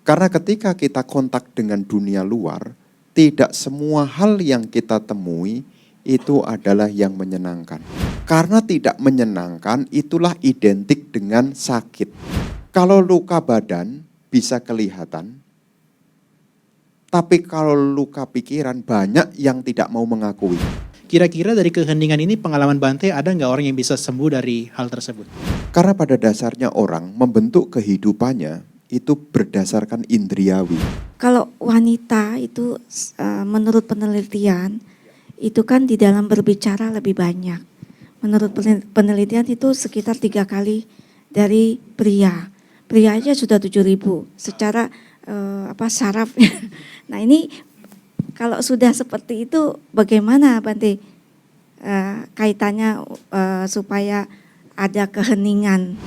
Karena ketika kita kontak dengan dunia luar, tidak semua hal yang kita temui itu adalah yang menyenangkan. Karena tidak menyenangkan itulah identik dengan sakit. Kalau luka badan bisa kelihatan, tapi kalau luka pikiran banyak yang tidak mau mengakui. Kira-kira dari keheningan ini pengalaman Bante ada nggak orang yang bisa sembuh dari hal tersebut? Karena pada dasarnya orang membentuk kehidupannya itu berdasarkan indriawi. Kalau wanita itu menurut penelitian itu kan di dalam berbicara lebih banyak. Menurut penelitian itu sekitar 3 kali dari pria. Pria aja sudah 7.000 secara saraf. Nah ini kalau sudah seperti itu bagaimana Bante kaitannya supaya ada keheningan?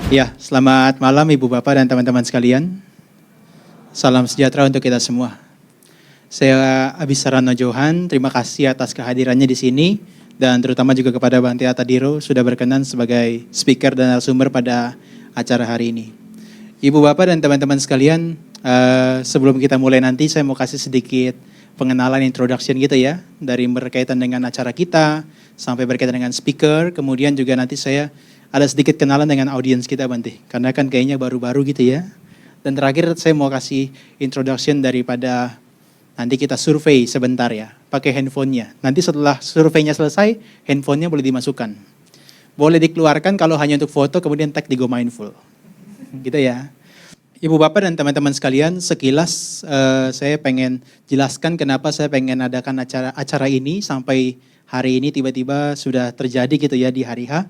Ya, selamat malam Ibu Bapak dan teman-teman sekalian. Salam sejahtera untuk kita semua. Saya Abisarano Johan, terima kasih atas kehadirannya di sini dan terutama juga kepada Bante Atadiro sudah berkenan sebagai speaker dan narasumber pada acara hari ini. Ibu Bapak dan teman-teman sekalian, sebelum kita mulai nanti saya mau kasih sedikit pengenalan introduction gitu ya, dari berkaitan dengan acara kita sampai berkaitan dengan speaker, kemudian juga nanti saya ada sedikit kenalan dengan audiens kita Bante, karena kan kayaknya baru-baru gitu ya. Dan terakhir saya mau kasih introduction daripada nanti kita survei sebentar ya, pakai handphonenya. Nanti setelah surveinya selesai, handphonenya boleh dimasukkan. Boleh dikeluarkan kalau hanya untuk foto, kemudian tag di Go Mindful. Gitu ya. Ibu Bapak dan teman-teman sekalian, sekilas saya pengen jelaskan kenapa saya pengen adakan acara ini sampai hari ini tiba-tiba sudah terjadi gitu ya di hari H.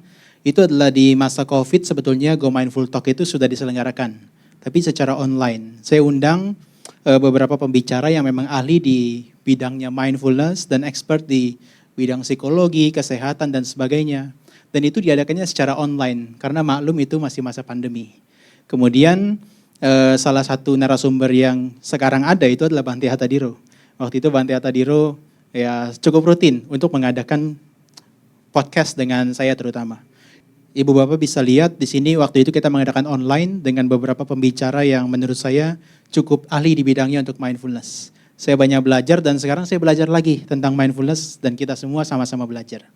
Itu adalah di masa COVID sebetulnya Go Mindful Talk itu sudah diselenggarakan. Tapi secara online. Saya undang beberapa pembicara yang memang ahli di bidangnya mindfulness dan expert di bidang psikologi, kesehatan dan sebagainya. Dan itu diadakannya secara online karena maklum itu masih masa pandemi. Kemudian salah satu narasumber yang sekarang ada itu adalah Bante Atadiro. Waktu itu Bante Atadiro ya cukup rutin untuk mengadakan podcast dengan saya terutama. Ibu Bapak bisa lihat di sini waktu itu kita mengadakan online dengan beberapa pembicara yang menurut saya cukup ahli di bidangnya untuk mindfulness. Saya banyak belajar dan sekarang saya belajar lagi tentang mindfulness dan kita semua sama-sama belajar.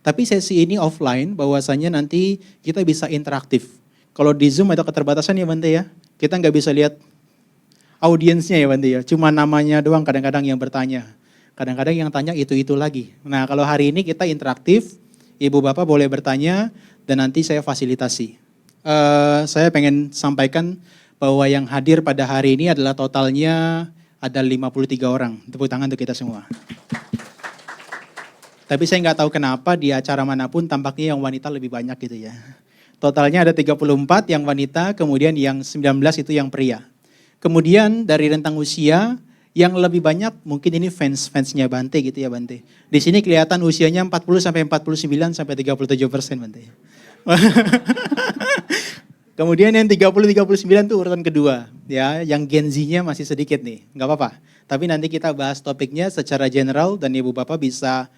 Tapi sesi ini offline bahwasanya nanti kita bisa interaktif. Kalau di Zoom ada keterbatasan ya Bante ya, kita nggak bisa lihat audiensnya ya Bante ya, cuma namanya doang kadang-kadang yang bertanya. Kadang-kadang yang tanya itu lagi. Nah kalau hari ini kita interaktif, Ibu Bapak boleh bertanya dan nanti saya fasilitasi. Saya pengen sampaikan bahwa yang hadir pada hari ini adalah totalnya ada 53 orang. Tepuk tangan untuk kita semua. Tapi saya nggak tahu kenapa di acara manapun tampaknya yang wanita lebih banyak gitu ya. Totalnya ada 34 yang wanita, kemudian yang 19 itu yang pria. Kemudian dari rentang usia yang lebih banyak mungkin ini fansnya Bante gitu ya Bante. Di sini kelihatan usianya 40 sampai 49 sampai 37% Bante. Kemudian yang 30-39 itu urutan kedua ya, yang Gen Z-nya masih sedikit nih, nggak apa-apa. Tapi nanti kita bahas topiknya secara general dan Ibu Bapak bisa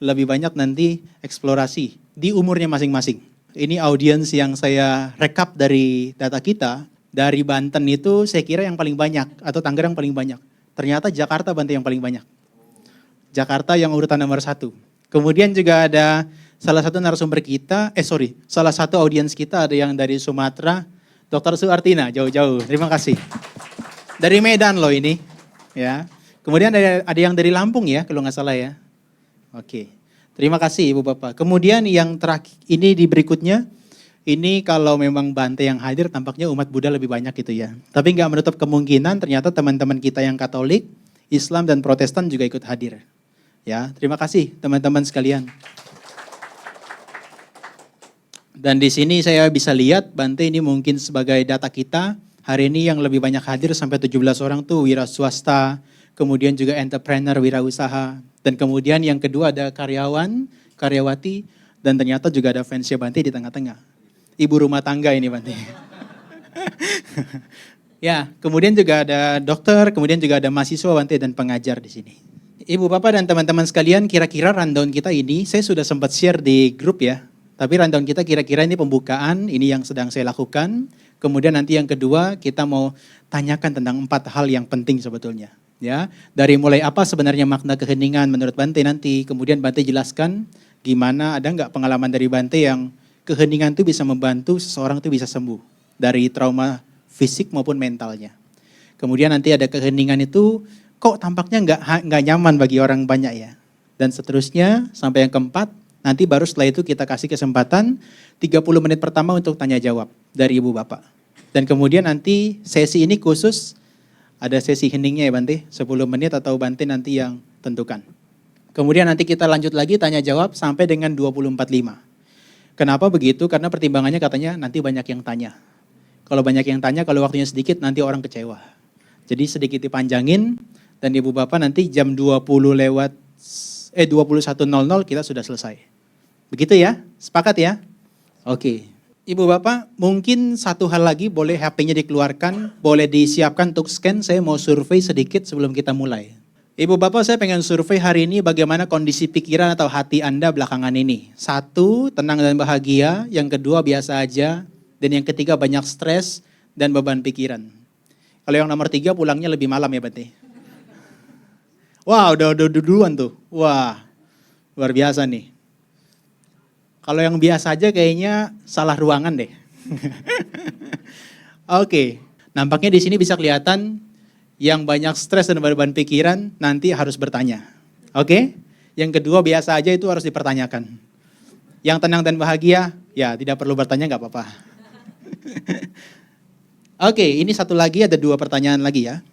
lebih banyak nanti eksplorasi di umurnya masing-masing. Ini audiens yang saya rekap dari data kita, dari Banten itu saya kira yang paling banyak atau Tangerang paling banyak. Ternyata Jakarta Bante yang paling banyak. Jakarta yang urutan nomor 1. Kemudian juga ada salah satu narasumber kita, salah satu audiens kita ada yang dari Sumatera, Dr. Suartina, jauh-jauh, terima kasih. Dari Medan loh ini, ya. Kemudian ada yang dari Lampung ya, kalau nggak salah ya. Oke, terima kasih Ibu Bapak. Kemudian yang terakhir ini di berikutnya, ini kalau memang Bante yang hadir tampaknya umat Buddha lebih banyak gitu ya. Tapi nggak menutup kemungkinan ternyata teman-teman kita yang Katolik, Islam dan Protestan juga ikut hadir. Ya, terima kasih teman-teman sekalian. Dan di sini saya bisa lihat Bante ini mungkin sebagai data kita, hari ini yang lebih banyak hadir sampai 17 orang tuh wira swasta, kemudian juga entrepreneur, wirausaha, dan kemudian yang kedua ada karyawan, karyawati, dan ternyata juga ada fansnya Bante di tengah-tengah. Ibu rumah tangga ini Bante. Ya, kemudian juga ada dokter, kemudian juga ada mahasiswa Bante dan pengajar di sini. Ibu Bapak dan teman-teman sekalian, kira-kira rundown kita ini saya sudah sempat share di grup ya. Tapi rundown kita kira-kira ini pembukaan, ini yang sedang saya lakukan. Kemudian nanti yang kedua kita mau tanyakan tentang 4 hal yang penting sebetulnya. Ya, dari mulai apa sebenarnya makna keheningan menurut Bante nanti. Kemudian Bante jelaskan gimana, ada nggak pengalaman dari Bante yang keheningan itu bisa membantu seseorang itu bisa sembuh dari trauma fisik maupun mentalnya. Kemudian nanti ada keheningan itu kok tampaknya nggak nyaman bagi orang banyak ya. Dan seterusnya sampai yang keempat, nanti baru setelah itu kita kasih kesempatan 30 menit pertama untuk tanya jawab dari Ibu Bapak. Dan kemudian nanti sesi ini khusus ada sesi heningnya ya Bante, 10 menit atau Bante nanti yang tentukan. Kemudian nanti kita lanjut lagi tanya jawab sampai dengan 20.45. Kenapa begitu? Karena pertimbangannya katanya nanti banyak yang tanya. Kalau banyak yang tanya, kalau waktunya sedikit nanti orang kecewa. Jadi sedikit dipanjangin dan Ibu Bapak nanti jam 21.00 kita sudah selesai. Begitu ya? Sepakat ya? Oke. Ibu Bapak, mungkin satu hal lagi, boleh HP-nya dikeluarkan, boleh disiapkan untuk scan, saya mau survei sedikit sebelum kita mulai. Ibu Bapak, saya pengen survei hari ini bagaimana kondisi pikiran atau hati Anda belakangan ini. 1, tenang dan bahagia, yang kedua biasa aja, dan yang ketiga banyak stres dan beban pikiran. Kalau yang nomor 3 pulangnya lebih malam ya Bante. Wah, udah duluan tuh. Wah, luar biasa nih. Kalau yang biasa aja kayaknya salah ruangan deh. Oke, nampaknya di sini bisa kelihatan yang banyak stres dan beban pikiran nanti harus bertanya. Oke, yang kedua biasa aja itu harus dipertanyakan. Yang tenang dan bahagia, ya tidak perlu bertanya nggak apa-apa. Oke, ini satu lagi, ada 2 pertanyaan lagi ya.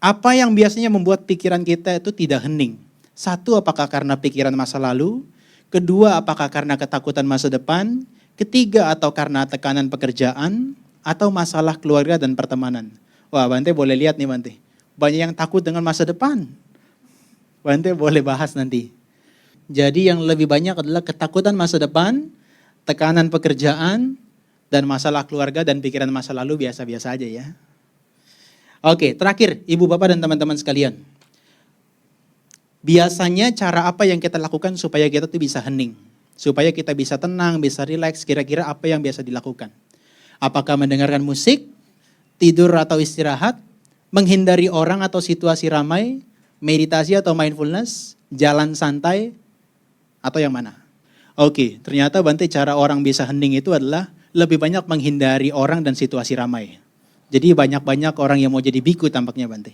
Apa yang biasanya membuat pikiran kita itu tidak hening? 1, apakah karena pikiran masa lalu? 2, apakah karena ketakutan masa depan? 3, atau karena tekanan pekerjaan? Atau masalah keluarga dan pertemanan? Wah, Bante boleh lihat nih Bante. Banyak yang takut dengan masa depan. Bante boleh bahas nanti. Jadi yang lebih banyak adalah ketakutan masa depan, tekanan pekerjaan, dan masalah keluarga dan pikiran masa lalu biasa-biasa aja ya. Oke, terakhir Ibu Bapak dan teman-teman sekalian. Biasanya cara apa yang kita lakukan supaya kita tuh bisa hening? Supaya kita bisa tenang, bisa rileks, kira-kira apa yang biasa dilakukan? Apakah mendengarkan musik, tidur atau istirahat, menghindari orang atau situasi ramai, meditasi atau mindfulness, jalan santai, atau yang mana? Oke, ternyata Bante cara orang bisa hening itu adalah lebih banyak menghindari orang dan situasi ramai. Jadi banyak-banyak orang yang mau jadi biku tampaknya Bante.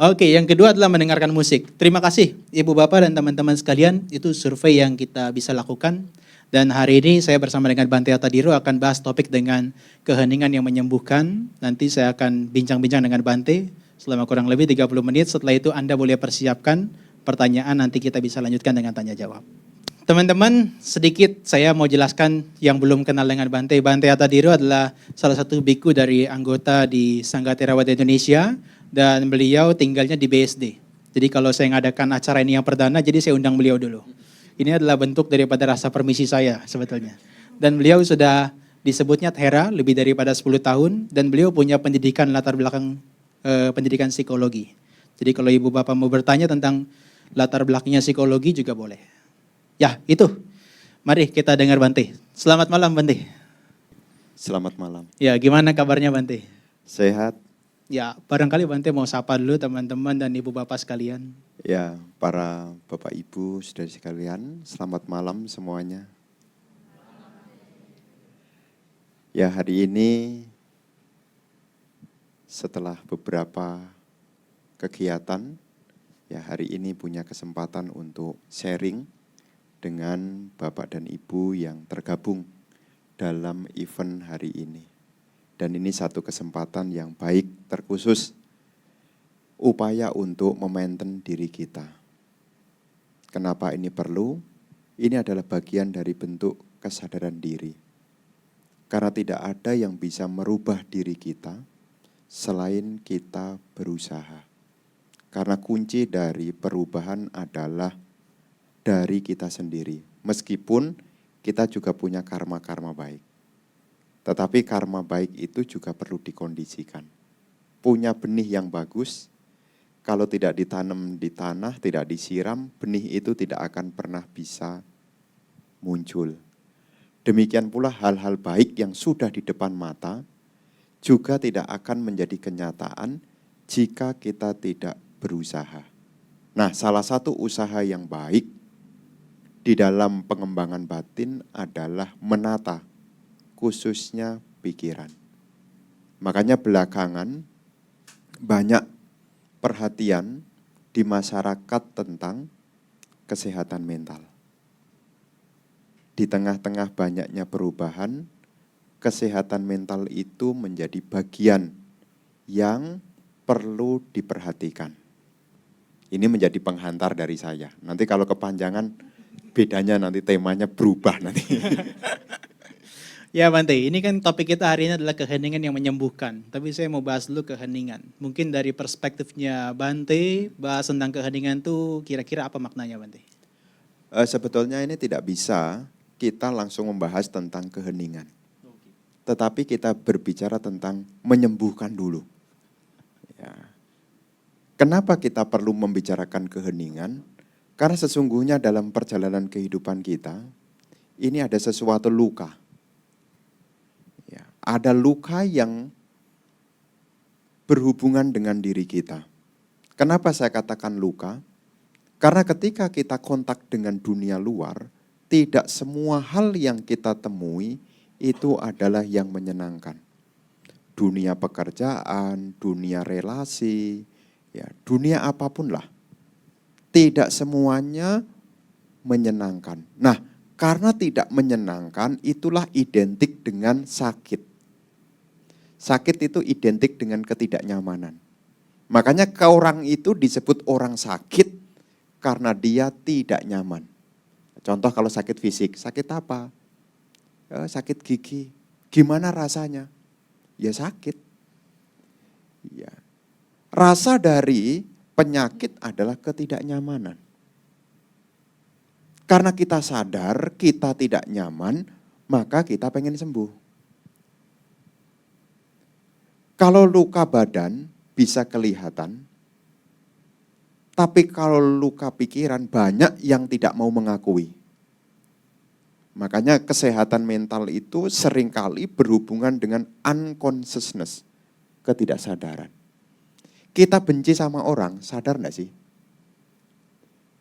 Oke, yang kedua adalah mendengarkan musik. Terima kasih Ibu Bapak dan teman-teman sekalian, itu survei yang kita bisa lakukan. Dan hari ini saya bersama dengan Bante Atadiro akan bahas topik dengan keheningan yang menyembuhkan. Nanti saya akan bincang-bincang dengan Bante selama kurang lebih 30 menit. Setelah itu Anda boleh persiapkan pertanyaan, nanti kita bisa lanjutkan dengan tanya jawab. Teman-teman, sedikit saya mau jelaskan yang belum kenal dengan Bante. Bante Atadiro adalah salah satu biku dari anggota di Sangga Theravada Indonesia. Dan beliau tinggalnya di BSD. Jadi kalau saya ngadakan acara ini yang perdana, jadi saya undang beliau dulu. Ini adalah bentuk daripada rasa permisi saya sebetulnya. Dan beliau sudah disebutnya Thera lebih daripada 10 tahun. Dan beliau punya pendidikan latar belakang pendidikan psikologi. Jadi kalau Ibu Bapak mau bertanya tentang latar belakangnya psikologi juga boleh. Ya itu, mari kita dengar Bante. Selamat malam Bante. Selamat malam. Ya gimana kabarnya Bante? Sehat? Ya, barangkali Bante mau sapa dulu teman-teman dan Ibu Bapak sekalian. Ya, para Bapak Ibu, saudara sekalian, selamat malam semuanya. Ya, hari ini setelah beberapa kegiatan, ya hari ini punya kesempatan untuk sharing dengan Bapak dan Ibu yang tergabung dalam event hari ini. Dan ini satu kesempatan yang baik terkhusus upaya untuk memainten diri kita. Kenapa ini perlu? Ini adalah bagian dari bentuk kesadaran diri. Karena tidak ada yang bisa merubah diri kita selain kita berusaha. Karena kunci dari perubahan adalah dari kita sendiri. Meskipun kita juga punya karma-karma baik. Tetapi karma baik itu juga perlu dikondisikan. Punya benih yang bagus, kalau tidak ditanam di tanah, tidak disiram, benih itu tidak akan pernah bisa muncul. Demikian pula hal-hal baik yang sudah di depan mata juga tidak akan menjadi kenyataan jika kita tidak berusaha. Nah, salah satu usaha yang baik di dalam pengembangan batin adalah menata, khususnya pikiran. Makanya belakangan banyak perhatian di masyarakat tentang kesehatan mental. Di tengah-tengah banyaknya perubahan, kesehatan mental itu menjadi bagian yang perlu diperhatikan. Ini menjadi penghantar dari saya. Nanti kalau kepanjangan, bedanya nanti temanya berubah nanti. Ya Bante, ini kan topik kita hari ini adalah keheningan yang menyembuhkan. Tapi saya mau bahas dulu keheningan. Mungkin dari perspektifnya Bante, bahas tentang keheningan itu kira-kira apa maknanya Bante? Sebetulnya ini tidak bisa kita langsung membahas tentang keheningan. Tetapi kita berbicara tentang menyembuhkan dulu. Ya. Kenapa kita perlu membicarakan keheningan? Karena sesungguhnya dalam perjalanan kehidupan kita, ini ada sesuatu luka. Ya, ada luka yang berhubungan dengan diri kita. Kenapa saya katakan luka? Karena ketika kita kontak dengan dunia luar, tidak semua hal yang kita temui itu adalah yang menyenangkan. Dunia pekerjaan, dunia relasi, ya, dunia apapun lah. Tidak semuanya menyenangkan. Nah, karena tidak menyenangkan itulah identik dengan sakit. Sakit itu identik dengan ketidaknyamanan. Makanya orang itu disebut orang sakit karena dia tidak nyaman. Contoh kalau sakit fisik, sakit apa? Sakit gigi. Gimana rasanya? Ya sakit. Ya. Rasa dari penyakit adalah ketidaknyamanan. Karena kita sadar kita tidak nyaman, maka kita pengen sembuh. Kalau luka badan bisa kelihatan, tapi kalau luka pikiran banyak yang tidak mau mengakui. Makanya kesehatan mental itu seringkali berhubungan dengan unconsciousness, ketidaksadaran. Kita benci sama orang, sadar enggak sih?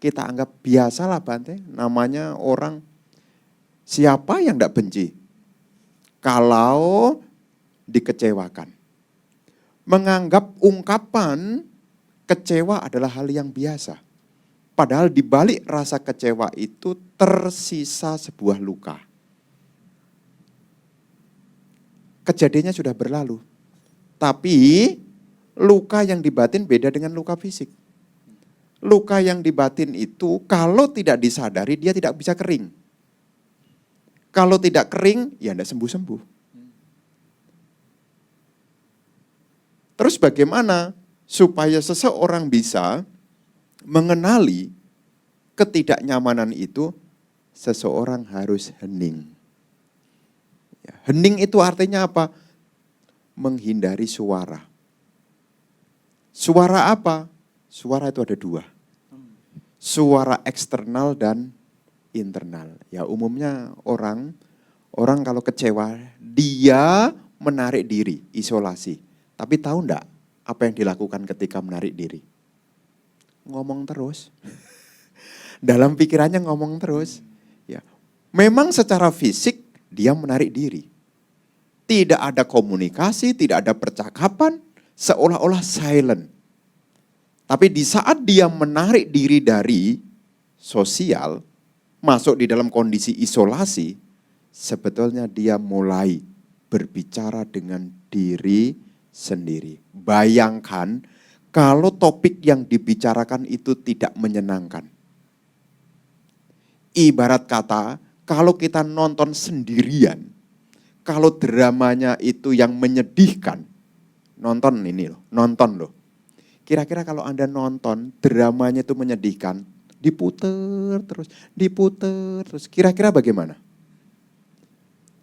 Kita anggap biasa lah Bante, namanya orang, siapa yang enggak benci? Kalau dikecewakan. Menganggap ungkapan kecewa adalah hal yang biasa. Padahal di balik rasa kecewa itu tersisa sebuah luka. Kejadiannya sudah berlalu. Tapi luka yang di batin beda dengan luka fisik. Luka yang di batin itu kalau tidak disadari dia tidak bisa kering. Kalau tidak kering ya tidak sembuh-sembuh. Terus bagaimana supaya seseorang bisa mengenali ketidaknyamanan itu? Seseorang harus hening. Ya, hening itu artinya apa? Menghindari suara. Suara apa? Suara itu ada dua. Suara eksternal dan internal. Ya umumnya orang kalau kecewa dia menarik diri, isolasi. Tapi tahu enggak apa yang dilakukan ketika menarik diri? Ngomong terus. Dalam pikirannya ngomong terus. Ya. Memang secara fisik dia menarik diri. Tidak ada komunikasi, tidak ada percakapan, seolah-olah silent. Tapi di saat dia menarik diri dari sosial, masuk di dalam kondisi isolasi, sebetulnya dia mulai berbicara dengan diri sendiri. Bayangkan kalau topik yang dibicarakan itu tidak menyenangkan. Ibarat kata, kalau kita nonton sendirian, kalau dramanya itu yang menyedihkan, nonton loh. Kira-kira kalau Anda nonton dramanya itu menyedihkan, diputer terus. Kira-kira bagaimana?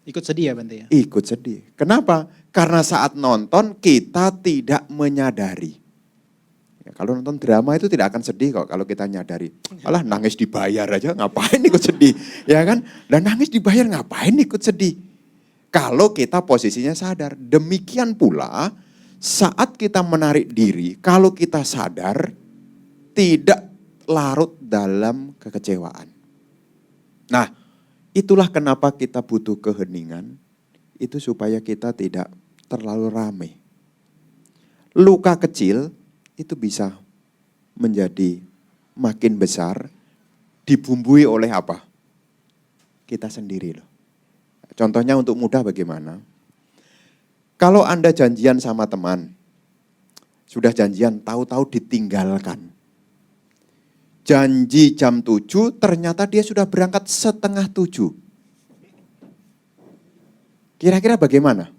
Ikut sedih ya Bante ya? Ikut sedih. Kenapa? Karena saat nonton kita tidak menyadari. Kalau nonton drama itu tidak akan sedih kok kalau kita nyadari. Alah nangis dibayar aja ngapain ikut sedih. Ya kan? Dan nangis dibayar ngapain ikut sedih. Kalau kita posisinya sadar. Demikian pula saat kita menarik diri, kalau kita sadar tidak larut dalam kekecewaan. Nah, itulah kenapa kita butuh keheningan. Itu supaya kita tidak terlalu ramai. Luka kecil itu bisa menjadi makin besar, dibumbui oleh apa? Kita sendiri loh. Contohnya untuk mudah bagaimana? Kalau Anda janjian sama teman, sudah janjian, tahu-tahu ditinggalkan. Janji jam 7, ternyata dia sudah berangkat setengah 7. Kira-kira bagaimana?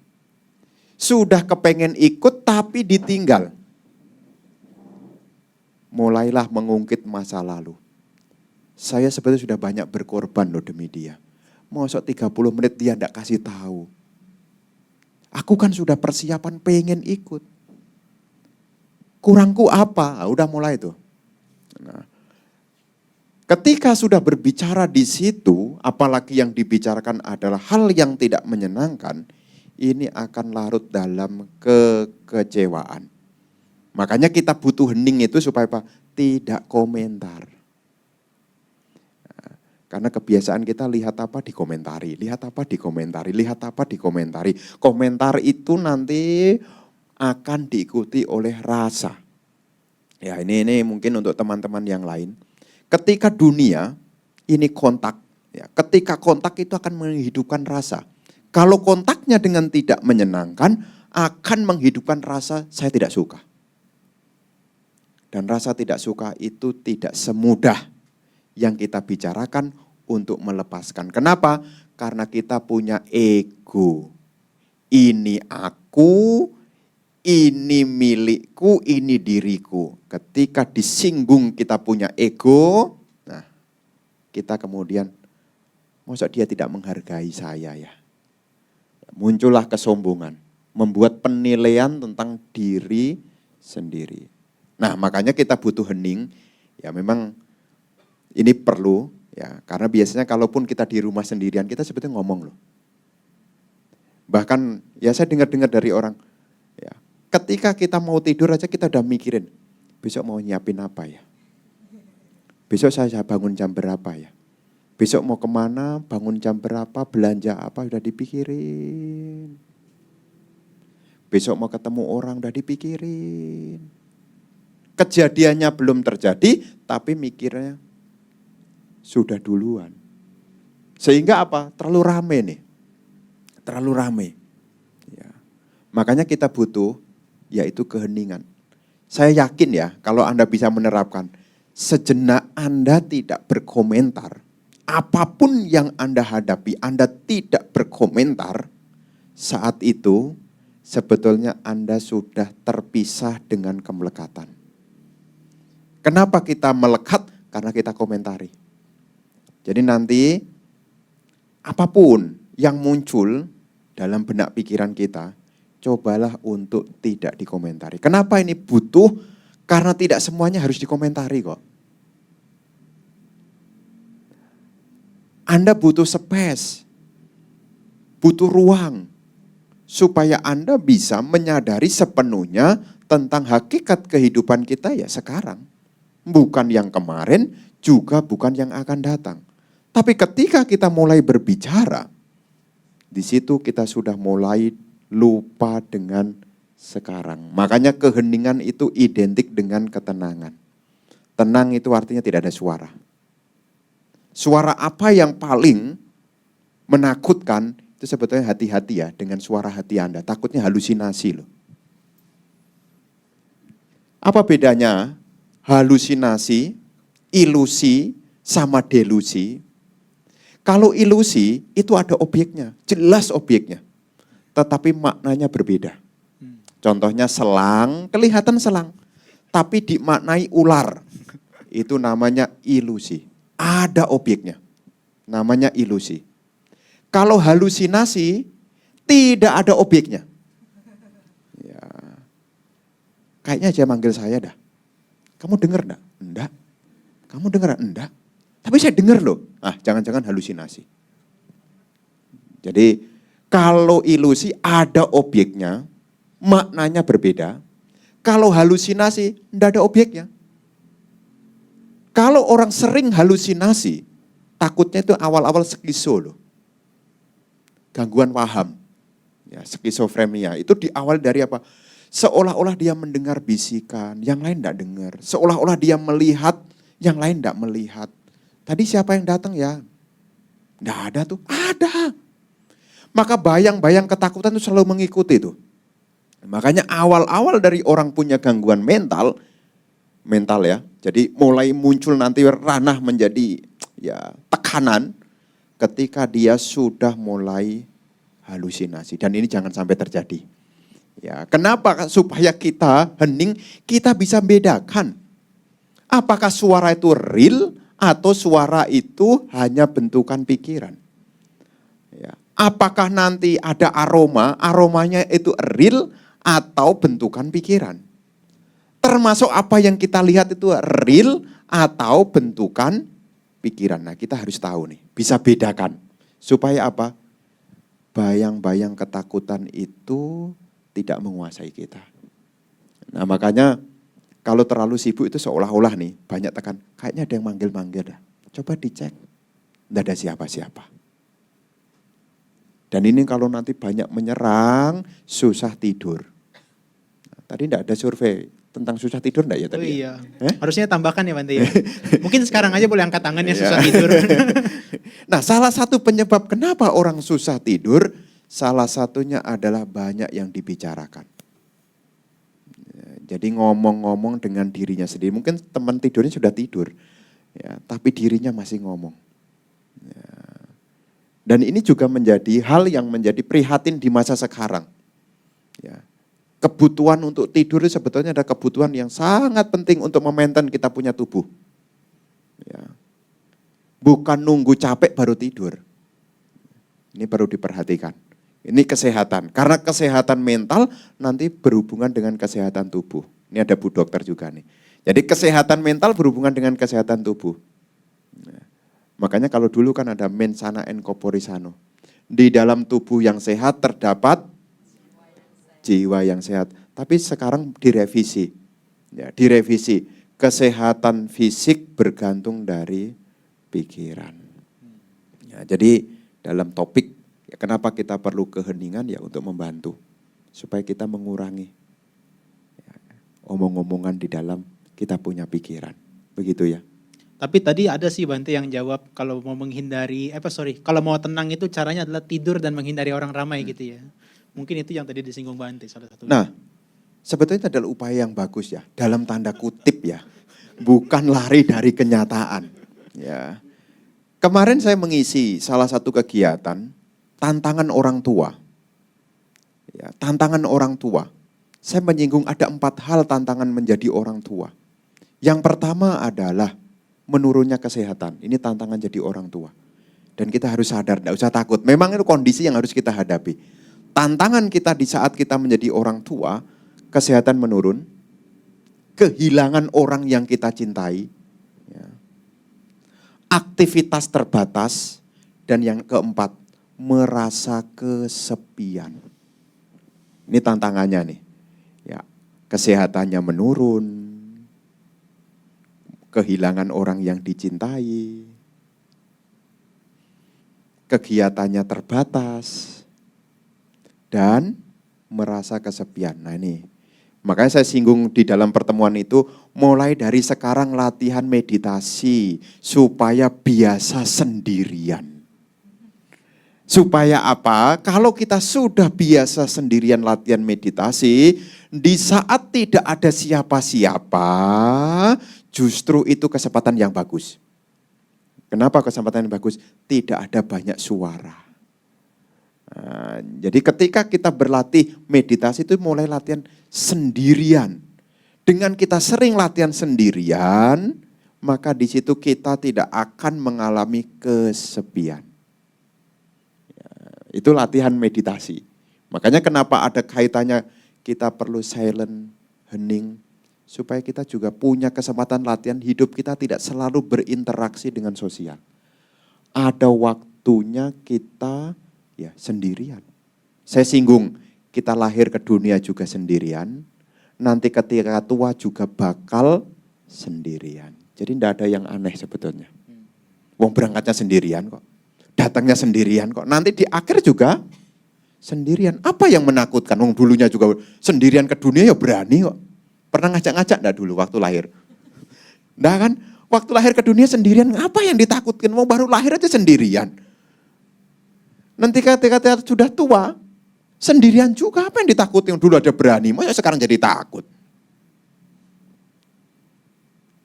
Sudah kepengen ikut tapi ditinggal. Mulailah mengungkit masa lalu. Saya sebetulnya sudah banyak berkorban loh demi dia. Mosok 30 menit dia tidak kasih tahu. Aku kan sudah persiapan pengen ikut. Kurangku apa? Udah mulai tuh. Nah, ketika sudah berbicara di situ, apalagi yang dibicarakan adalah hal yang tidak menyenangkan, ini akan larut dalam kekecewaan. Makanya kita butuh hening itu supaya apa? Tidak komentar. Nah, karena kebiasaan kita lihat apa dikomentari, lihat apa dikomentari, lihat apa dikomentari. Komentar itu nanti akan diikuti oleh rasa. Ya ini mungkin untuk teman-teman yang lain. Ketika dunia ini kontak, ya, ketika kontak itu akan menghidupkan rasa. Kalau kontaknya dengan tidak menyenangkan, akan menghidupkan rasa saya tidak suka. Dan rasa tidak suka itu tidak semudah yang kita bicarakan untuk melepaskan. Kenapa? Karena kita punya ego. Ini aku, ini milikku, ini diriku. Ketika disinggung kita punya ego, nah kita kemudian, masa dia tidak menghargai saya ya? Muncullah kesombongan, membuat penilaian tentang diri sendiri. Nah makanya kita butuh hening, ya memang ini perlu, ya karena biasanya kalaupun kita di rumah sendirian, kita sebetulnya ngomong loh. Bahkan ya saya dengar-dengar dari orang, ya ketika kita mau tidur aja kita udah mikirin, besok mau nyiapin apa ya? Besok saya bangun jam berapa ya? Besok mau kemana, bangun jam berapa, belanja apa, udah dipikirin. Besok mau ketemu orang, udah dipikirin. Kejadiannya belum terjadi, tapi mikirnya sudah duluan. Sehingga apa? Terlalu rame nih. Terlalu rame. Ya. Makanya kita butuh, yaitu keheningan. Saya yakin ya, kalau Anda bisa menerapkan, sejenak Anda tidak berkomentar, apapun yang Anda hadapi, Anda tidak berkomentar, saat itu sebetulnya Anda sudah terpisah dengan kemelekatan. Kenapa kita melekat? Karena kita komentari. Jadi nanti apapun yang muncul dalam benak pikiran kita, cobalah untuk tidak dikomentari. Kenapa ini butuh? Karena tidak semuanya harus dikomentari kok. Anda butuh space, butuh ruang, supaya Anda bisa menyadari sepenuhnya tentang hakikat kehidupan kita ya sekarang. Bukan yang kemarin, juga bukan yang akan datang. Tapi ketika kita mulai berbicara, di situ kita sudah mulai lupa dengan sekarang. Makanya keheningan itu identik dengan ketenangan. Tenang itu artinya tidak ada suara. Suara apa yang paling menakutkan, itu sebetulnya hati-hati ya dengan suara hati Anda. Takutnya halusinasi loh. Apa bedanya halusinasi, ilusi, sama delusi? Kalau ilusi itu ada objeknya, jelas objeknya. Tetapi maknanya berbeda. Contohnya selang, kelihatan selang. Tapi dimaknai ular. Itu namanya ilusi. Ada objeknya. Namanya ilusi. Kalau halusinasi, tidak ada objeknya. Ya. Kayaknya dia manggil saya dah. Kamu dengar enggak? Enggak. Kamu dengar enggak? Tapi saya dengar loh. Jangan-jangan halusinasi. Jadi kalau ilusi ada objeknya, maknanya berbeda. Kalau halusinasi, enggak ada objeknya. Kalau orang sering halusinasi, takutnya itu awal-awal skizo loh. Gangguan paham. Ya, skizofrenia itu diawali dari apa? Seolah-olah dia mendengar bisikan, yang lain tidak dengar. Seolah-olah dia melihat, yang lain tidak melihat. Tadi siapa yang datang ya? Tidak ada tuh, ada. Maka bayang-bayang ketakutan itu selalu mengikuti tuh. Makanya awal-awal dari orang punya gangguan mental ya. Jadi mulai muncul nanti ranah menjadi ya tekanan ketika dia sudah mulai halusinasi. Dan ini jangan sampai terjadi. Ya, kenapa? Supaya kita hening, kita bisa bedakan. Apakah suara itu real atau suara itu hanya bentukan pikiran. Ya. Apakah nanti ada aromanya itu real atau bentukan pikiran. Termasuk apa yang kita lihat itu real atau bentukan pikiran. Nah, kita harus tahu nih, bisa bedakan. Supaya apa? Bayang-bayang ketakutan itu tidak menguasai kita. Nah, makanya kalau terlalu sibuk itu seolah-olah nih, banyak tekan, kayaknya ada yang manggil-manggil dah. Coba dicek, tidak ada siapa-siapa. Dan ini kalau nanti banyak menyerang, susah tidur. Nah, tadi tidak ada survei tentang susah tidur enggak ya tadi? Oh iya. Harusnya tambahkan ya Bante ya. Mungkin sekarang aja boleh angkat tangannya susah tidur. Nah, salah satu penyebab kenapa orang susah tidur, salah satunya adalah banyak yang dibicarakan. Jadi ngomong-ngomong dengan dirinya sendiri. Mungkin teman tidurnya sudah tidur, ya, tapi dirinya masih ngomong. Ya. Dan ini juga menjadi hal yang menjadi prihatin di masa sekarang. Ya. Kebutuhan untuk tidur itu sebetulnya ada kebutuhan yang sangat penting untuk memaintain kita punya tubuh. Ya. Bukan nunggu capek baru tidur. Ini perlu diperhatikan. Ini kesehatan. Karena kesehatan mental nanti berhubungan dengan kesehatan tubuh. Ini ada Bu Dokter juga nih. Jadi kesehatan mental berhubungan dengan kesehatan tubuh. Nah, makanya kalau dulu kan ada mens sana in corpore sano. Di dalam tubuh yang sehat terdapat jiwa yang sehat. Tapi sekarang direvisi. Ya, direvisi. Kesehatan fisik bergantung dari pikiran. Ya, jadi dalam topik, ya, kenapa kita perlu keheningan ya untuk membantu. Supaya kita mengurangi ya, omong-omongan di dalam kita punya pikiran. Begitu ya. Tapi tadi ada sih Bante yang jawab kalau mau menghindari, kalau mau tenang itu caranya adalah tidur dan menghindari orang ramai gitu ya. Mungkin itu yang tadi disinggung Bante salah satu. Nah, sebetulnya itu adalah upaya yang bagus ya, dalam tanda kutip ya. Bukan lari dari kenyataan. Ya. Kemarin saya mengisi salah satu kegiatan, tantangan orang tua. Ya, tantangan orang tua. Saya menyinggung ada 4 hal tantangan menjadi orang tua. Yang pertama adalah menurunnya kesehatan. Ini tantangan jadi orang tua. Dan kita harus sadar, tidak usah takut. Memang itu kondisi yang harus kita hadapi. Tantangan kita di saat kita menjadi orang tua, kesehatan menurun, kehilangan orang yang kita cintai, ya, aktivitas terbatas, dan yang keempat, merasa kesepian. Ini tantangannya nih. Ya, kesehatannya menurun, kehilangan orang yang dicintai, kegiatannya terbatas, dan merasa kesepian. Nah ini, makanya saya singgung di dalam pertemuan itu, mulai dari sekarang latihan meditasi, supaya biasa sendirian. Supaya apa? Kalau kita sudah biasa sendirian latihan meditasi, di saat tidak ada siapa-siapa, justru itu kesempatan yang bagus. Kenapa kesempatan yang bagus? Tidak ada banyak suara. Nah, jadi ketika kita berlatih meditasi itu mulai latihan sendirian. Dengan kita sering latihan sendirian, maka di situ kita tidak akan mengalami kesepian. Ya, itu latihan meditasi. Makanya kenapa ada kaitannya kita perlu silent, hening, supaya kita juga punya kesempatan latihan hidup kita tidak selalu berinteraksi dengan sosial. Ada waktunya kita ya sendirian. Saya singgung, kita lahir ke dunia juga sendirian, nanti ketika tua juga bakal sendirian. Jadi tidak ada yang aneh sebetulnya. Wong berangkatnya sendirian kok, datangnya sendirian kok, nanti di akhir juga sendirian. Apa yang menakutkan? Wong dulunya juga sendirian ke dunia ya berani kok. Pernah ngajak-ngajak enggak dulu waktu lahir? Enggak kan? Waktu lahir ke dunia sendirian, apa yang ditakutkan? Mau baru lahir aja sendirian. Nanti ketika sudah tua, sendirian juga, apa yang ditakutin? Dulu ada berani, masa sekarang jadi takut?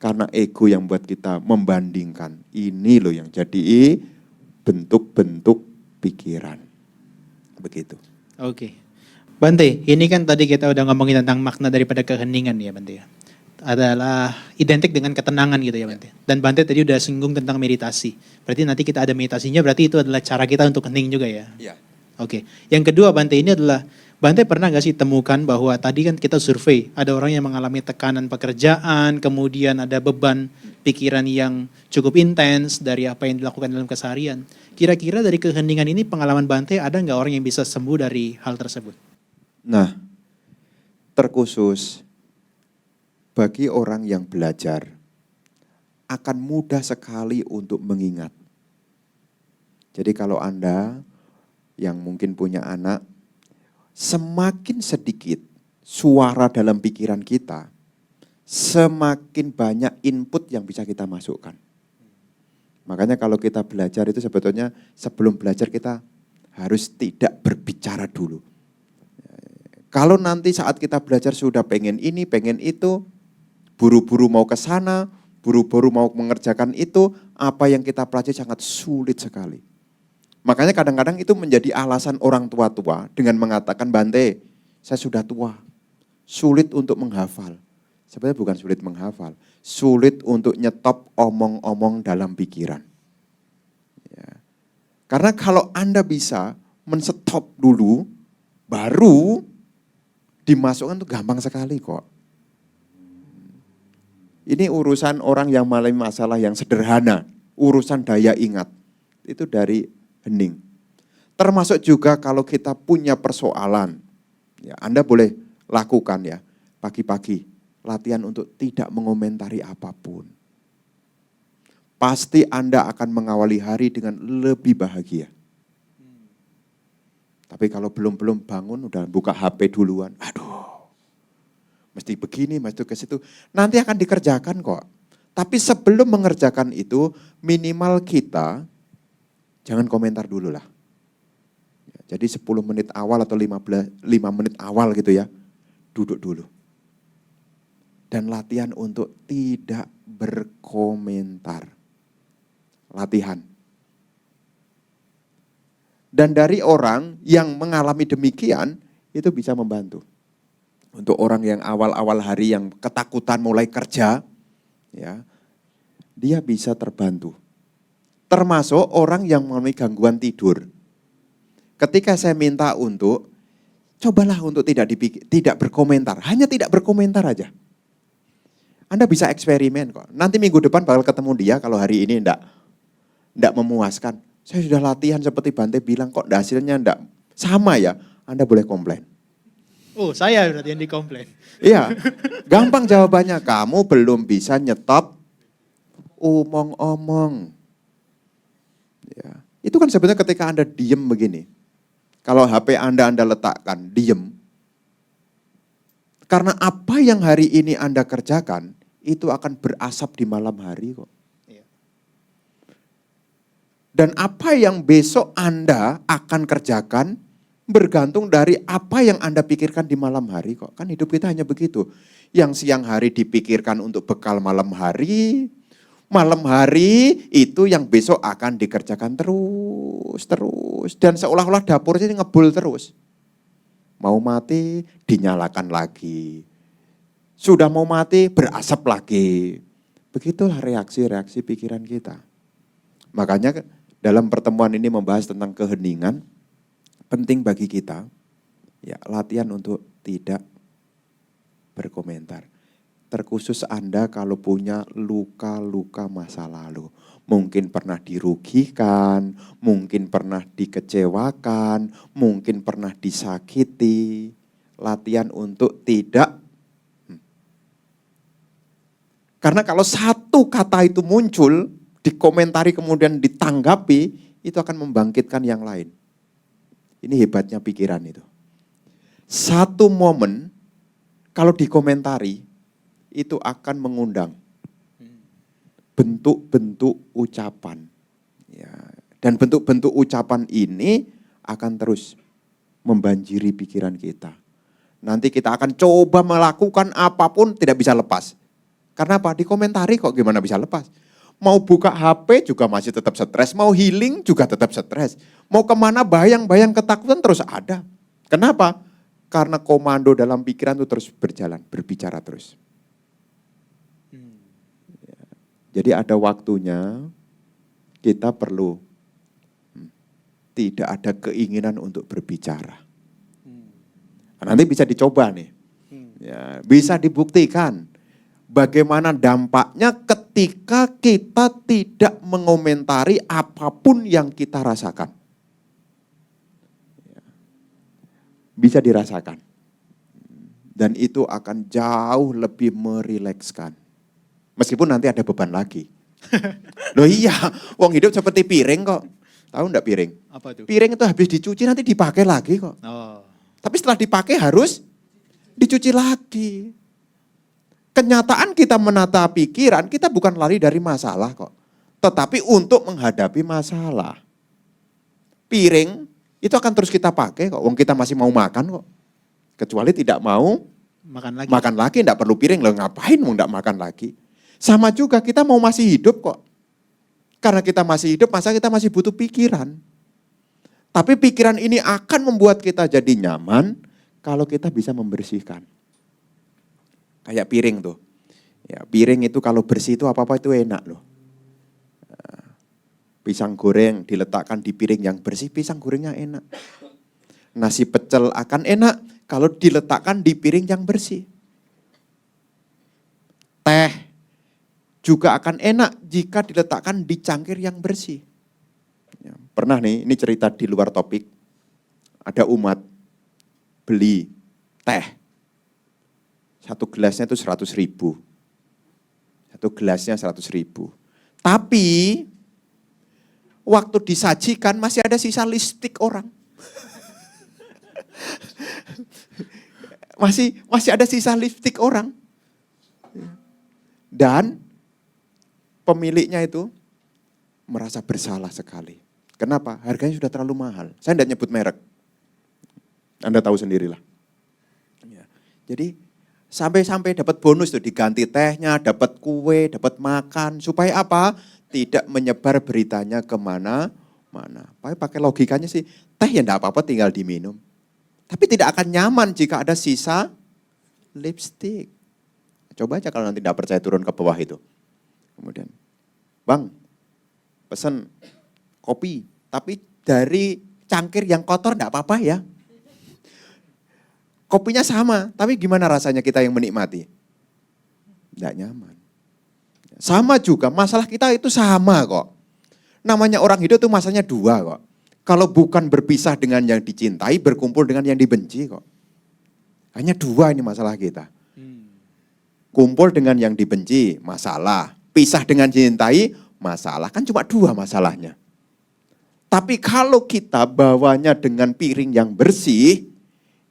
Karena ego yang buat kita membandingkan. Ini loh yang jadi bentuk-bentuk pikiran. Begitu. Oke. Bante, ini kan tadi kita udah ngomongin tentang makna daripada keheningan ya Bante ya. Adalah identik dengan ketenangan gitu ya Bante. Dan Bante tadi udah singgung tentang meditasi. Berarti nanti kita ada meditasinya, berarti itu adalah cara kita untuk hening juga ya? Iya. Oke. Yang kedua Bante, ini adalah, Bante pernah gak sih temukan bahwa tadi kan kita survei, ada orang yang mengalami tekanan pekerjaan, kemudian ada beban pikiran yang cukup intens dari apa yang dilakukan dalam keseharian. Kira-kira dari keheningan ini pengalaman Bante, ada nggak orang yang bisa sembuh dari hal tersebut? Nah, terkhusus bagi orang yang belajar akan mudah sekali untuk mengingat. Jadi kalau Anda yang mungkin punya anak, semakin sedikit suara dalam pikiran kita, semakin banyak input yang bisa kita masukkan. Makanya kalau kita belajar itu sebetulnya sebelum belajar kita harus tidak berbicara dulu. Kalau nanti saat kita belajar sudah pengen ini, pengen itu, buru-buru mau ke sana, buru-buru mau mengerjakan itu, apa yang kita pelajari sangat sulit sekali. Makanya kadang-kadang itu menjadi alasan orang tua-tua dengan mengatakan, Bante, saya sudah tua, sulit untuk menghafal. Sebenarnya bukan sulit menghafal, sulit untuk nyetop omong-omong dalam pikiran. Ya. Karena kalau Anda bisa men-stop dulu, baru dimasukkan itu gampang sekali kok. Ini urusan orang yang mengalami masalah yang sederhana, urusan daya ingat, itu dari hening. Termasuk juga kalau kita punya persoalan, ya Anda boleh lakukan ya, pagi-pagi, latihan untuk tidak mengomentari apapun. Pasti Anda akan mengawali hari dengan lebih bahagia. Tapi kalau belum bangun, udah buka HP duluan, aduh, mesti begini, mesti ke situ. Nanti akan dikerjakan kok. Tapi sebelum mengerjakan itu, minimal kita jangan komentar dulu lah. Jadi 10 menit awal atau 5 menit awal gitu ya, duduk dulu. Dan latihan untuk tidak berkomentar. Latihan. Dan dari orang yang mengalami demikian, itu bisa membantu. Untuk orang yang awal-awal hari yang ketakutan mulai kerja, ya, dia bisa terbantu. Termasuk orang yang mengalami gangguan tidur. Ketika saya minta untuk, cobalah untuk tidak berkomentar, hanya tidak berkomentar aja. Anda bisa eksperimen kok. Nanti minggu depan bakal ketemu dia kalau hari ini enggak memuaskan. Saya sudah latihan seperti Bante bilang kok hasilnya enggak sama ya. Anda boleh komplain. Oh, saya berarti yang dikomplain. Iya, gampang jawabannya. Kamu belum bisa nyetop omong-omong. Ya. Itu kan sebenarnya ketika Anda diem begini. Kalau HP Anda letakkan, diem. Karena apa yang hari ini Anda kerjakan, itu akan berasap di malam hari kok. Dan apa yang besok Anda akan kerjakan, bergantung dari apa yang Anda pikirkan di malam hari kok. Kan hidup kita hanya begitu. Yang siang hari dipikirkan untuk bekal malam hari itu yang besok akan dikerjakan terus. Dan seolah-olah dapur ini ngebul terus. Mau mati, dinyalakan lagi. Sudah mau mati, berasap lagi. Begitulah reaksi-reaksi pikiran kita. Makanya dalam pertemuan ini membahas tentang keheningan, penting bagi kita, ya latihan untuk tidak berkomentar. terkhusus Anda kalau punya luka-luka masa lalu. Mungkin pernah dirugikan, mungkin pernah dikecewakan, mungkin pernah disakiti. Latihan untuk tidak. Karena kalau satu kata itu muncul, dikomentari kemudian ditanggapi, itu akan membangkitkan yang lain. Ini hebatnya pikiran itu. Satu momen, kalau dikomentari, itu akan mengundang bentuk-bentuk ucapan. Ya, dan bentuk-bentuk ucapan ini akan terus membanjiri pikiran kita. Nanti kita akan coba melakukan apapun tidak bisa lepas. Karena apa? Dikomentari kok gimana bisa lepas. Mau buka HP juga masih tetap stres, mau healing juga tetap stres. Mau kemana bayang-bayang ketakutan terus ada. Kenapa? Karena komando dalam pikiran itu terus berjalan, berbicara terus. Jadi ada waktunya kita perlu tidak ada keinginan untuk berbicara. Nanti bisa dicoba nih, ya, bisa dibuktikan bagaimana dampaknya ketika kita tidak mengomentari apapun yang kita rasakan. Bisa dirasakan. Dan itu akan jauh lebih merilekskan. Meskipun nanti ada beban lagi. Loh iya, wong hidup seperti piring kok. Tahu enggak piring? Apa tuh? Piring itu habis dicuci nanti dipakai lagi kok. Oh. Tapi setelah dipakai harus dicuci lagi. Kenyataan kita menata pikiran, kita bukan lari dari masalah kok. Tetapi untuk menghadapi masalah. Piring itu akan terus kita pakai kok. Wong kita masih mau makan kok. Kecuali tidak mau Makan lagi. enggak perlu piring. Loh ngapain mau enggak makan lagi? Sama juga kita mau masih hidup kok. Karena kita masih hidup, masa kita masih butuh pikiran. Tapi pikiran ini akan membuat kita jadi nyaman kalau kita bisa membersihkan. Kayak piring tuh. Ya, piring itu kalau bersih itu apa-apa itu enak loh. Pisang goreng diletakkan di piring yang bersih, pisang gorengnya enak. Nasi pecel akan enak kalau diletakkan di piring yang bersih. Teh juga akan enak jika diletakkan di cangkir yang bersih. Ya, pernah nih, ini cerita di luar topik. Ada umat beli teh. Satu gelasnya itu 100.000. Satu gelasnya 100.000. Tapi waktu disajikan masih ada sisa lipstik orang. masih ada sisa lipstik orang. Dan pemiliknya itu merasa bersalah sekali. Kenapa? Harganya sudah terlalu mahal. Saya tidak nyebut merek. Anda tahu sendirilah. Ya. Jadi sampai dapat bonus tuh, diganti tehnya, dapat kue, dapat makan. Supaya apa? Tidak menyebar beritanya kemana-mana. Pakai logikanya sih, teh ya enggak apa-apa tinggal diminum. Tapi tidak akan nyaman jika ada sisa lipstik. Coba aja kalau nanti tidak percaya turun ke bawah itu. Kemudian, Bang, pesen kopi, tapi dari cangkir yang kotor enggak apa-apa ya. Kopinya sama, tapi gimana rasanya kita yang menikmati? Enggak nyaman. Sama juga, masalah kita itu sama kok. Namanya orang hidup itu masanya dua kok. Kalau bukan berpisah dengan yang dicintai, berkumpul dengan yang dibenci kok. Hanya dua ini masalah kita. Kumpul dengan yang dibenci, masalah. Pisah dengan dicintai, masalah. Kan cuma dua masalahnya. Tapi kalau kita bawanya dengan piring yang bersih,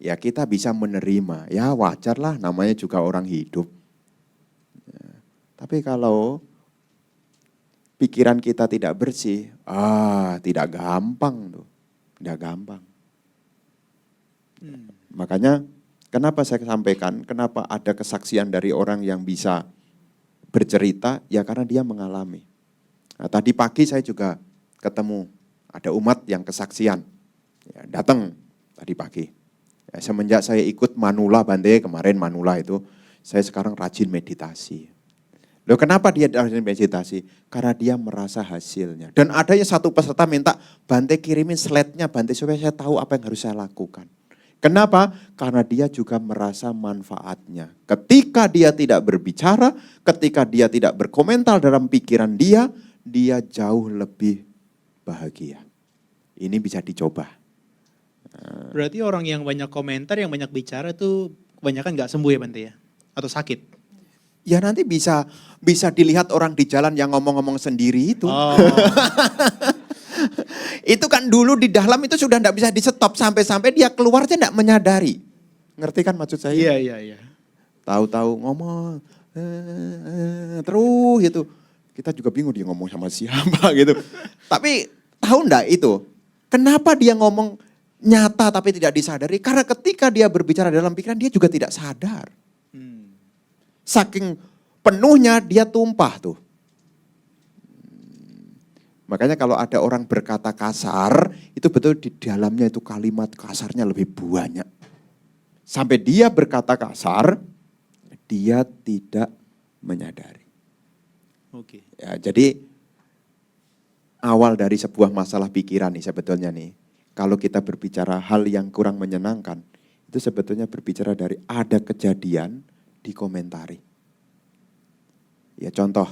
ya kita bisa menerima. Ya wajarlah, namanya juga orang hidup. Ya. Tapi kalau pikiran kita tidak bersih, tidak gampang tuh. Tidak gampang. Makanya kenapa saya sampaikan, kenapa ada kesaksian dari orang yang bisa bercerita, ya karena dia mengalami. Nah, tadi pagi saya juga ketemu, ada umat yang kesaksian. Ya, datang tadi pagi. Ya, semenjak saya ikut Manula Bante, kemarin Manula itu, saya sekarang rajin meditasi. Loh kenapa dia rajin meditasi? Karena dia merasa hasilnya. Dan adanya satu peserta minta, Bante kirimin slide-nya Bante supaya saya tahu apa yang harus saya lakukan. Kenapa? Karena dia juga merasa manfaatnya. Ketika dia tidak berbicara, ketika dia tidak berkomentar dalam pikiran dia jauh lebih bahagia. Ini bisa dicoba. Berarti orang yang banyak komentar, yang banyak bicara tuh kebanyakan nggak sembuh ya Bante ya? Atau sakit? Ya nanti bisa dilihat orang di jalan yang ngomong-ngomong sendiri itu. Oh, Itu kan dulu di dalam itu sudah tidak bisa di stop sampai-sampai dia keluarnya tidak menyadari. Ngerti kan maksud saya? iya. Tahu-tahu ngomong terus gitu. Kita juga bingung dia ngomong sama siapa gitu. Tapi tahu enggak itu? Kenapa dia ngomong nyata tapi tidak disadari? Karena ketika dia berbicara dalam pikiran dia juga tidak sadar. Saking penuhnya dia tumpah tuh. Makanya kalau ada orang berkata kasar, itu betul di dalamnya itu kalimat kasarnya lebih banyak. Sampai dia berkata kasar, dia tidak menyadari. Oke. Ya, jadi awal dari sebuah masalah pikiran nih sebetulnya nih. Kalau kita berbicara hal yang kurang menyenangkan, itu sebetulnya berbicara dari ada kejadian dikomentari. Ya contoh,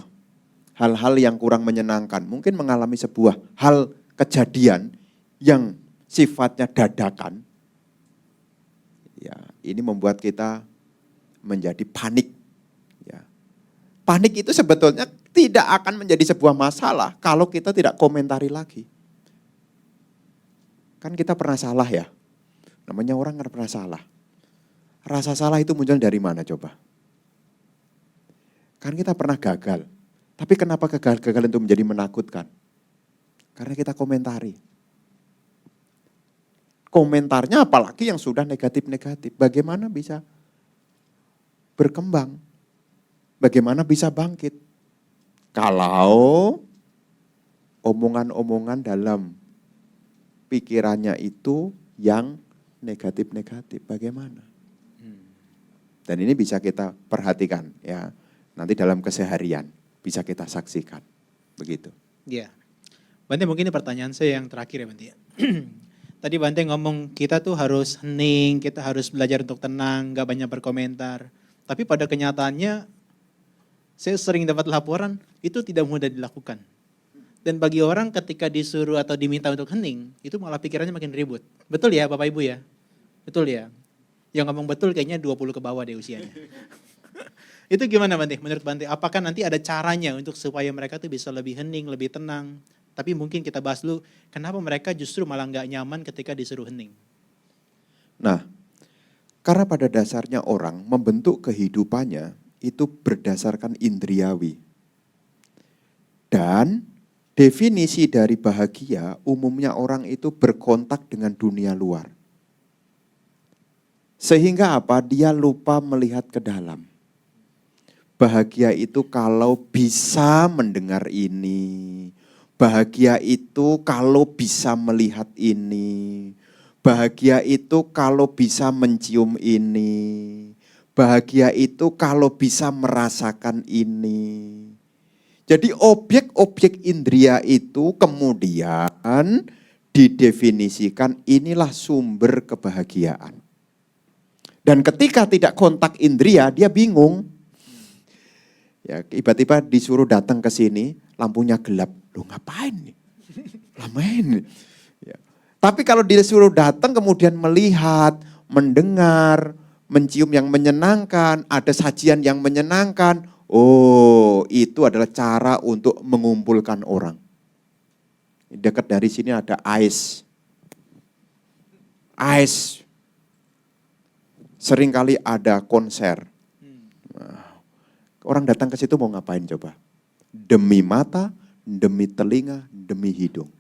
hal-hal yang kurang menyenangkan, mungkin mengalami sebuah hal kejadian yang sifatnya dadakan. Ya, ini membuat kita menjadi panik. Ya. Panik itu sebetulnya tidak akan menjadi sebuah masalah kalau kita tidak komentari lagi. Kan kita pernah salah ya. Namanya orang kan pernah salah. Rasa salah itu muncul dari mana coba? Kan kita pernah gagal. Tapi kenapa kegagalan itu menjadi menakutkan? Karena kita komentari. Komentarnya apalagi yang sudah negatif-negatif. Bagaimana bisa berkembang? Bagaimana bisa bangkit? Kalau omongan-omongan dalam pikirannya itu yang negatif-negatif, bagaimana? Dan ini bisa kita perhatikan ya. Nanti dalam keseharian bisa kita saksikan. Begitu. Iya. Bante mungkin ini pertanyaan saya yang terakhir ya Bante ya. Tadi Bante ngomong kita tuh harus hening, kita harus belajar untuk tenang, gak banyak berkomentar. Tapi pada kenyataannya saya sering dapat laporan itu tidak mudah dilakukan. Dan bagi orang ketika disuruh atau diminta untuk hening, itu malah pikirannya makin ribut. Betul ya Bapak Ibu ya? Betul ya? Yang ngomong betul kayaknya 20 ke bawah deh usianya. Itu gimana Bante? Menurut Bante, apakah nanti ada caranya untuk supaya mereka tuh bisa lebih hening, lebih tenang? Tapi mungkin kita bahas dulu, kenapa mereka justru malah nggak nyaman ketika disuruh hening? Nah, karena pada dasarnya orang membentuk kehidupannya itu berdasarkan indriawi. Dan definisi dari bahagia umumnya orang itu berkontak dengan dunia luar. Sehingga apa? Dia lupa melihat ke dalam. Bahagia itu kalau bisa mendengar ini. Bahagia itu kalau bisa melihat ini. Bahagia itu kalau bisa mencium ini. Bahagia itu kalau bisa merasakan ini. Jadi objek-objek indria itu kemudian didefinisikan inilah sumber kebahagiaan. Dan ketika tidak kontak indria, dia bingung. Ya, tiba-tiba disuruh datang ke sini, lampunya gelap. Loh ngapain nih? Lamain. Ya. Tapi kalau disuruh datang kemudian melihat, mendengar, mencium yang menyenangkan, ada sajian yang menyenangkan. Oh, itu adalah cara untuk mengumpulkan orang. Dekat dari sini ada AIS. AIS. Seringkali ada konser. Orang datang ke situ mau ngapain coba? Demi mata, demi telinga, demi hidung.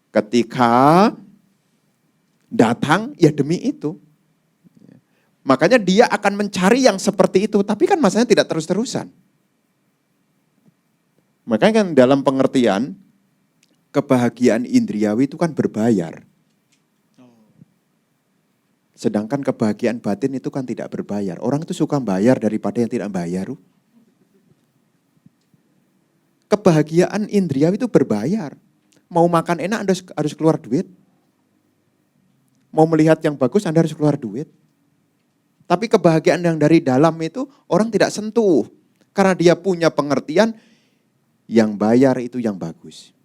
Ketika datang ya demi itu. Makanya dia akan mencari yang seperti itu, tapi kan masanya tidak terus-terusan. Makanya kan dalam pengertian kebahagiaan indriawi itu kan berbayar. Sedangkan kebahagiaan batin itu kan tidak berbayar. Orang itu suka bayar daripada yang tidak bayar. Kebahagiaan indriawi itu berbayar. Mau makan enak Anda harus keluar duit. mau melihat yang bagus Anda harus keluar duit. Tapi kebahagiaan yang dari dalam itu orang tidak sentuh. Karena dia punya pengertian yang bayar itu yang bagus.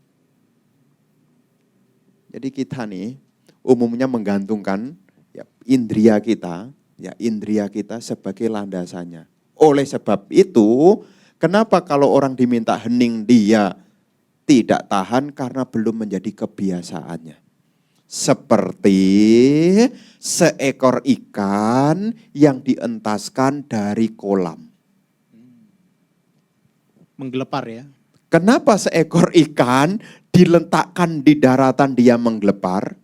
Jadi kita nih umumnya menggantungkan ya, indria kita sebagai landasannya. Oleh sebab itu, kenapa kalau orang diminta hening dia tidak tahan karena belum menjadi kebiasaannya. Seperti seekor ikan yang dientaskan dari kolam. Menggelepar ya. Kenapa seekor ikan diletakkan di daratan dia menggelepar?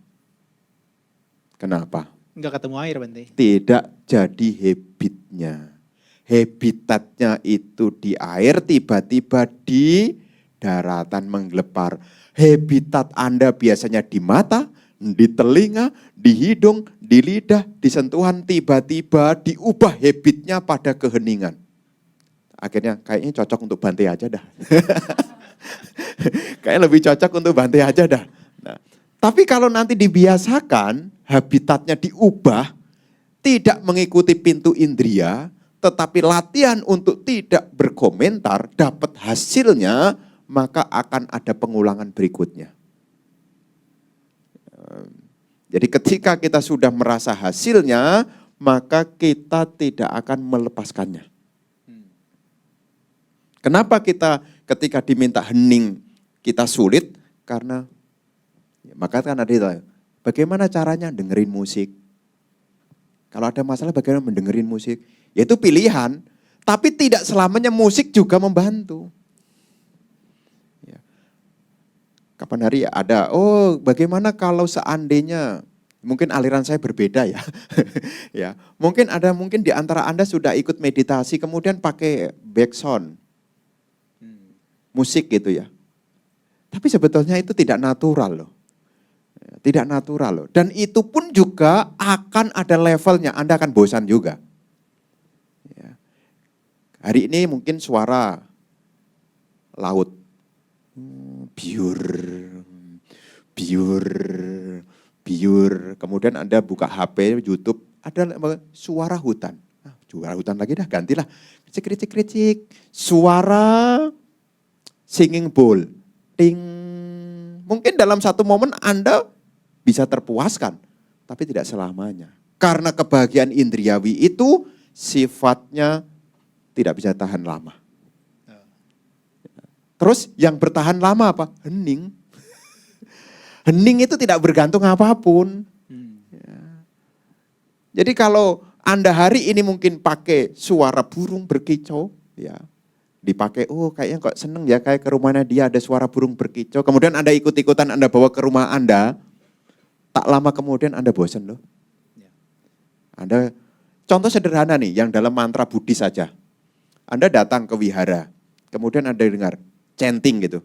Kenapa? Enggak ketemu air, Bante. Tidak jadi habitnya. Habitatnya itu di air, tiba-tiba di daratan menggelepar. Habitat Anda biasanya di mata, di telinga, di hidung, di lidah, di sentuhan, tiba-tiba diubah habitnya pada keheningan. Akhirnya kayaknya cocok untuk Bante aja dah. Kayaknya lebih cocok untuk Bante aja dah. Nah, tapi kalau nanti dibiasakan, habitatnya diubah, tidak mengikuti pintu indria, tetapi latihan untuk tidak berkomentar, dapat hasilnya, maka akan ada pengulangan berikutnya. Jadi ketika kita sudah merasa hasilnya, maka kita tidak akan melepaskannya. Kenapa kita ketika diminta hening kita sulit? Karena maka kan ada itu, bagaimana caranya dengerin musik? Kalau ada masalah bagaimana mendengerin musik? Yaitu pilihan, tapi tidak selamanya musik juga membantu. Ya. Kapan hari ada, bagaimana kalau seandainya, mungkin aliran saya berbeda ya. Ya, mungkin di antara Anda sudah ikut meditasi kemudian pakai background musik gitu ya. Tapi sebetulnya itu tidak natural loh. Tidak natural loh. Dan itu pun juga akan ada levelnya, Anda akan bosan juga. Ya. Hari ini mungkin suara laut. Biur. Kemudian Anda buka HP, YouTube, ada suara hutan. Suara hutan lagi dah, gantilah. Kricik. Suara singing bowl, ting. Mungkin dalam satu momen Anda bisa terpuaskan, tapi tidak selamanya. Karena kebahagiaan indriawi itu sifatnya tidak bisa tahan lama. Terus yang bertahan lama apa? Hening. Hening itu tidak bergantung apapun. Jadi kalau Anda hari ini mungkin pakai suara burung berkicau, ya. Dipakai, kayaknya kok seneng ya, kayak ke rumahnya dia ada suara burung berkicau. Kemudian Anda ikut-ikutan, Anda bawa ke rumah Anda. Tak lama kemudian Anda bosan loh. Anda, contoh sederhana nih, yang dalam mantra Buddhis saja. Anda datang ke wihara, kemudian Anda dengar chanting gitu.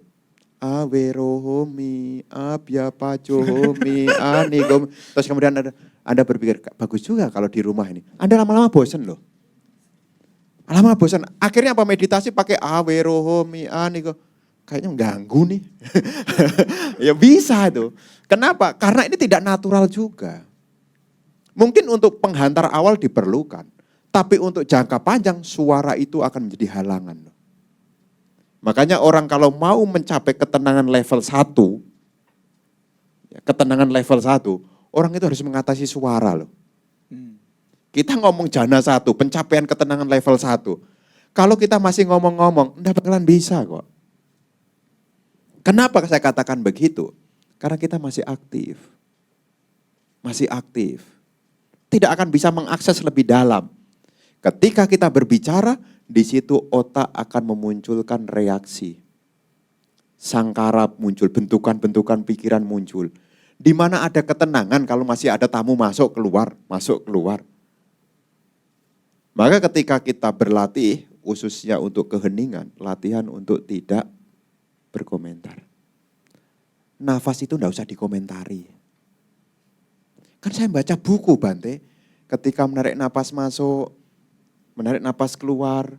Awerohomi, abyapajohomi, anigom. Terus kemudian Anda berpikir, bagus juga kalau di rumah ini. Anda lama-lama bosan loh. Lama bosan. Akhirnya apa meditasi pakai awerohomi aniko. Kayaknya mengganggu nih. Ya bisa itu. Kenapa? Karena ini tidak natural juga. Mungkin untuk penghantar awal diperlukan. Tapi untuk jangka panjang suara itu akan menjadi halangan. Makanya orang kalau mau mencapai ketenangan level 1, orang itu harus mengatasi suara loh. Kita ngomong jana 1, pencapaian ketenangan level 1. Kalau kita masih ngomong-ngomong, enggak bakalan bisa kok. Kenapa saya katakan begitu? Karena kita masih aktif. Tidak akan bisa mengakses lebih dalam. Ketika kita berbicara, di situ otak akan memunculkan reaksi. Sangkara muncul, bentukan-bentukan pikiran muncul. Di mana ada ketenangan kalau masih ada tamu masuk keluar. Maka ketika kita berlatih, khususnya untuk keheningan, latihan untuk tidak berkomentar. Nafas itu enggak usah dikomentari. Kan saya baca buku Bante, ketika menarik napas masuk, menarik napas keluar,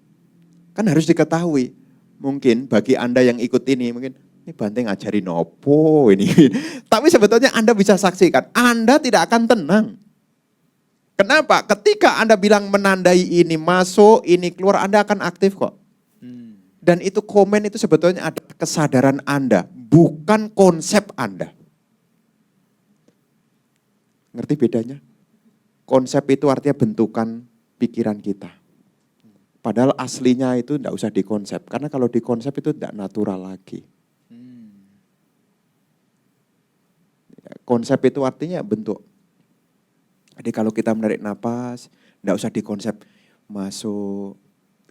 kan harus diketahui. Mungkin bagi Anda yang ikut ini, mungkin Ini Bante ngajari nopo ini. Tapi sebetulnya Anda bisa saksikan, Anda tidak akan tenang. Kenapa? Ketika Anda bilang menandai ini masuk, ini keluar, Anda akan aktif kok. Dan itu komen itu sebetulnya ada kesadaran Anda, bukan konsep Anda. Ngerti bedanya? Konsep itu artinya bentukan pikiran kita. Padahal aslinya itu tidak usah dikonsep, karena kalau dikonsep itu tidak natural lagi. Konsep itu artinya bentuk. Jadi kalau kita menarik napas, tidak usah dikonsep masuk,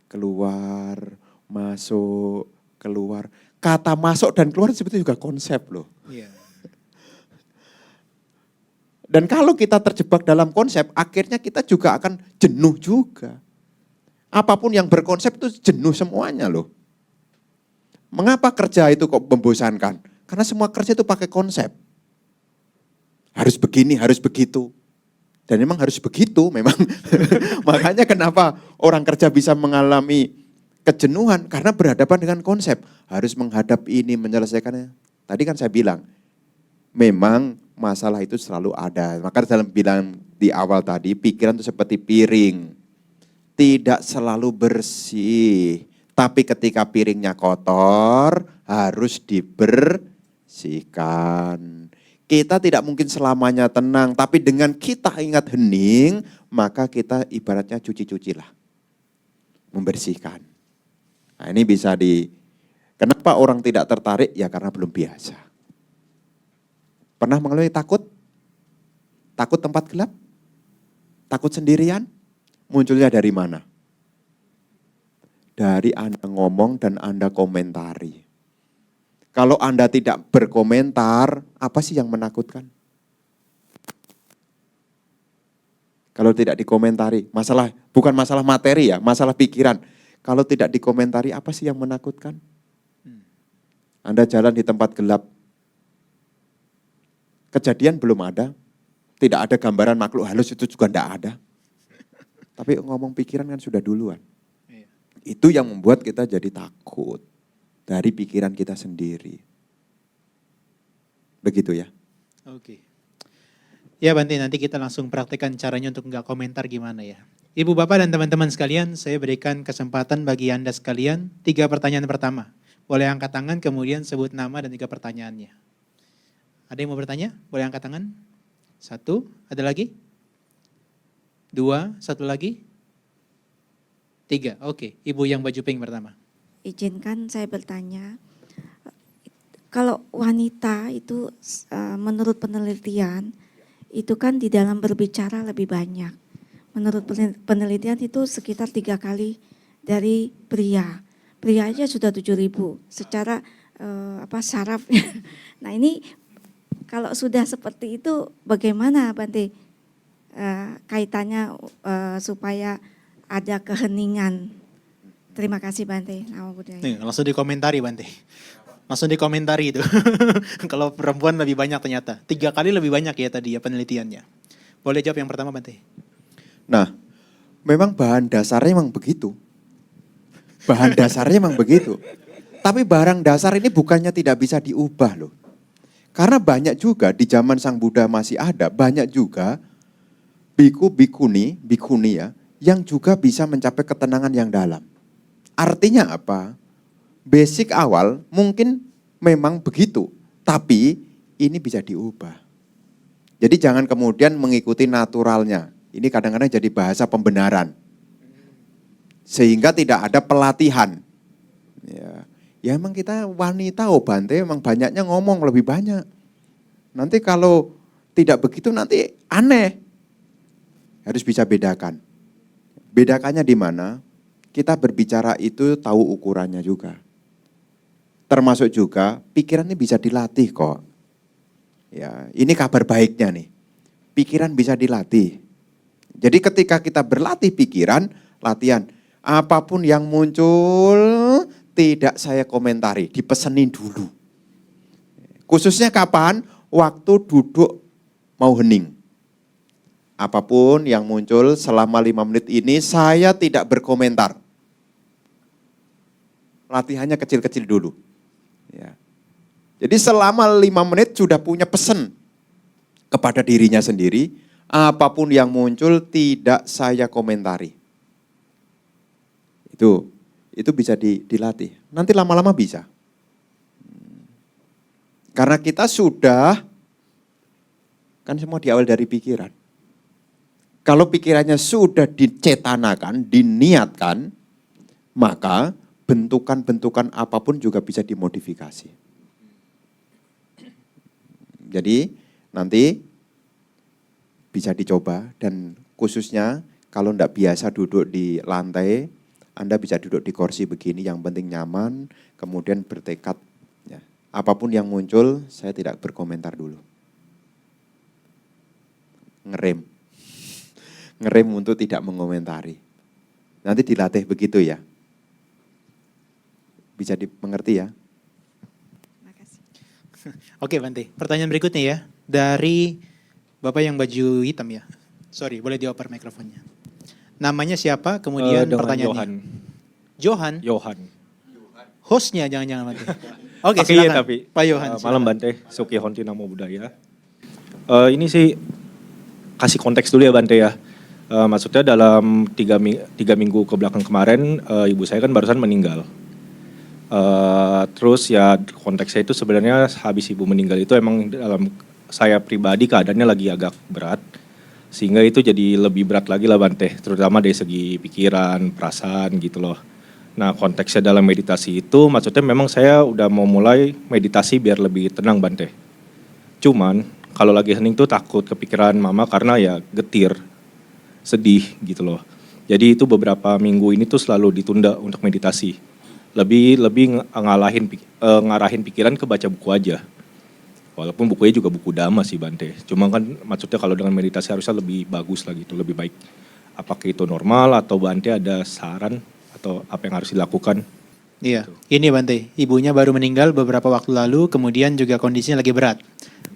keluar, masuk, keluar. Kata masuk dan keluar sebetulnya juga konsep loh. Iya. Dan kalau kita terjebak dalam konsep, akhirnya kita juga akan jenuh juga. Apapun yang berkonsep itu jenuh semuanya loh. Mengapa kerja itu kok membosankan? Karena semua kerja itu pakai konsep. Harus begini, harus begitu. Dan memang harus begitu, memang. Makanya kenapa orang kerja bisa mengalami kejenuhan? Karena berhadapan dengan konsep. Harus menghadap ini, menyelesaikannya. Tadi kan saya bilang, memang masalah itu selalu ada. Maka dalam bilang di awal tadi, pikiran itu seperti piring. Tidak selalu bersih. Tapi ketika piringnya kotor, harus dibersihkan. Kita tidak mungkin selamanya tenang, tapi dengan kita ingat hening, maka kita ibaratnya cuci-cucilah. Membersihkan. Nah ini bisa kenapa orang tidak tertarik? Ya karena belum biasa. Pernah mengalami takut? Takut tempat gelap? Takut sendirian? Munculnya dari mana? Dari Anda ngomong dan Anda komentari. Kalau Anda tidak berkomentar, apa sih yang menakutkan? Kalau tidak dikomentari, bukan masalah materi ya, masalah pikiran. Kalau tidak dikomentari, apa sih yang menakutkan? Anda jalan di tempat gelap, kejadian belum ada, tidak ada gambaran makhluk halus itu juga tidak ada. Tapi ngomong pikiran kan sudah duluan. Itu yang membuat kita jadi takut. Dari pikiran kita sendiri. Begitu ya. Oke. Ya Bante, nanti kita langsung praktekkan caranya untuk nggak komentar gimana ya. Ibu Bapak dan teman-teman sekalian, saya berikan kesempatan bagi Anda sekalian 3 pertanyaan pertama. Boleh angkat tangan, kemudian sebut nama dan 3 pertanyaannya. Ada yang mau bertanya? Boleh angkat tangan? 1, ada lagi? 2, 1 lagi? 3, oke. Ibu yang baju pink pertama. Izinkan saya bertanya, kalau wanita itu menurut penelitian, itu kan di dalam berbicara lebih banyak. Menurut penelitian itu sekitar 3 kali dari pria. Pria aja sudah 7.000 secara saraf. Nah ini kalau sudah seperti itu bagaimana Bante kaitannya supaya ada keheningan? Terima kasih Bante. Namo Buddhaya. Nih, langsung dikomentari Bante. Langsung dikomentari itu. Kalau perempuan lebih banyak ternyata. 3 kali lebih banyak ya tadi ya penelitiannya. Boleh jawab yang pertama Bante? Nah, memang bahan dasarnya memang begitu. Bahan dasarnya memang begitu. Tapi barang dasar ini bukannya tidak bisa diubah loh. Karena banyak juga di zaman Sang Buddha masih ada, banyak juga biku-bikuni ya, yang juga bisa mencapai ketenangan yang dalam. Artinya apa? Basic awal mungkin memang begitu, tapi ini bisa diubah. Jadi jangan kemudian mengikuti naturalnya. Ini kadang-kadang jadi bahasa pembenaran. Sehingga tidak ada pelatihan. Ya emang kita wanita Bante memang banyaknya ngomong lebih banyak. Nanti kalau tidak begitu nanti aneh. Harus bisa bedakan. Bedakannya di mana? Kita berbicara itu tahu ukurannya juga. Termasuk juga pikiran ini bisa dilatih kok. Ya, ini kabar baiknya nih. Pikiran bisa dilatih. Jadi ketika kita berlatih pikiran, latihan. Apapun yang muncul tidak saya komentari, dipesenin dulu. Khususnya kapan? Waktu duduk mau hening. Apapun yang muncul selama 5 menit ini saya tidak berkomentar. Latihannya kecil-kecil dulu. Ya. Jadi selama 5 menit sudah punya pesan kepada dirinya sendiri, apapun yang muncul tidak saya komentari. Itu bisa dilatih. Nanti lama-lama bisa. Karena kita sudah, kan semua diawali dari pikiran. Kalau pikirannya sudah dicetanakan, diniatkan, maka bentukan-bentukan apapun juga bisa dimodifikasi. Jadi nanti bisa dicoba dan khususnya kalau tidak biasa duduk di lantai, Anda bisa duduk di kursi begini yang penting nyaman, kemudian bertekad. Ya. Apapun yang muncul, saya tidak berkomentar dulu. Ngerem. Ngerem untuk tidak mengomentari. Nanti dilatih begitu ya. Bisa dimengerti ya. Makasih. Oke Bante, pertanyaan berikutnya ya. Dari Bapak yang baju hitam ya. Sorry, boleh dioper mikrofonnya. Namanya siapa? Kemudian dengan pertanyaannya. Johan. Johan. Hostnya jangan-jangan Bante. Oke, Pakai silakan. tapi. Pak Johan. Malam Bante, Suki Honti Namo Buddhaya. Ini sih kasih konteks dulu ya Bante ya. Maksudnya dalam 3 minggu ke belakang kemarin, ibu saya kan barusan meninggal. Terus ya konteksnya itu sebenarnya habis ibu meninggal itu emang dalam saya pribadi keadaannya lagi agak berat. Sehingga itu jadi lebih berat lagi lah Bante, terutama dari segi pikiran, perasaan gitu loh. Nah konteksnya dalam meditasi itu maksudnya memang saya udah mau mulai meditasi biar lebih tenang Bante. Cuman kalau lagi hening tuh takut kepikiran mama karena ya getir, sedih gitu loh. Jadi itu beberapa minggu ini tuh selalu ditunda untuk meditasi. Lebih ngarahin pikiran ke baca buku aja. Walaupun bukunya juga buku Dhamma sih Bante. Cuma kan maksudnya kalau dengan meditasi harusnya lebih bagus lah gitu, lebih baik. Apakah itu normal atau Bante ada saran atau apa yang harus dilakukan? Iya, ini Bante, ibunya baru meninggal beberapa waktu lalu, kemudian juga kondisinya lagi berat.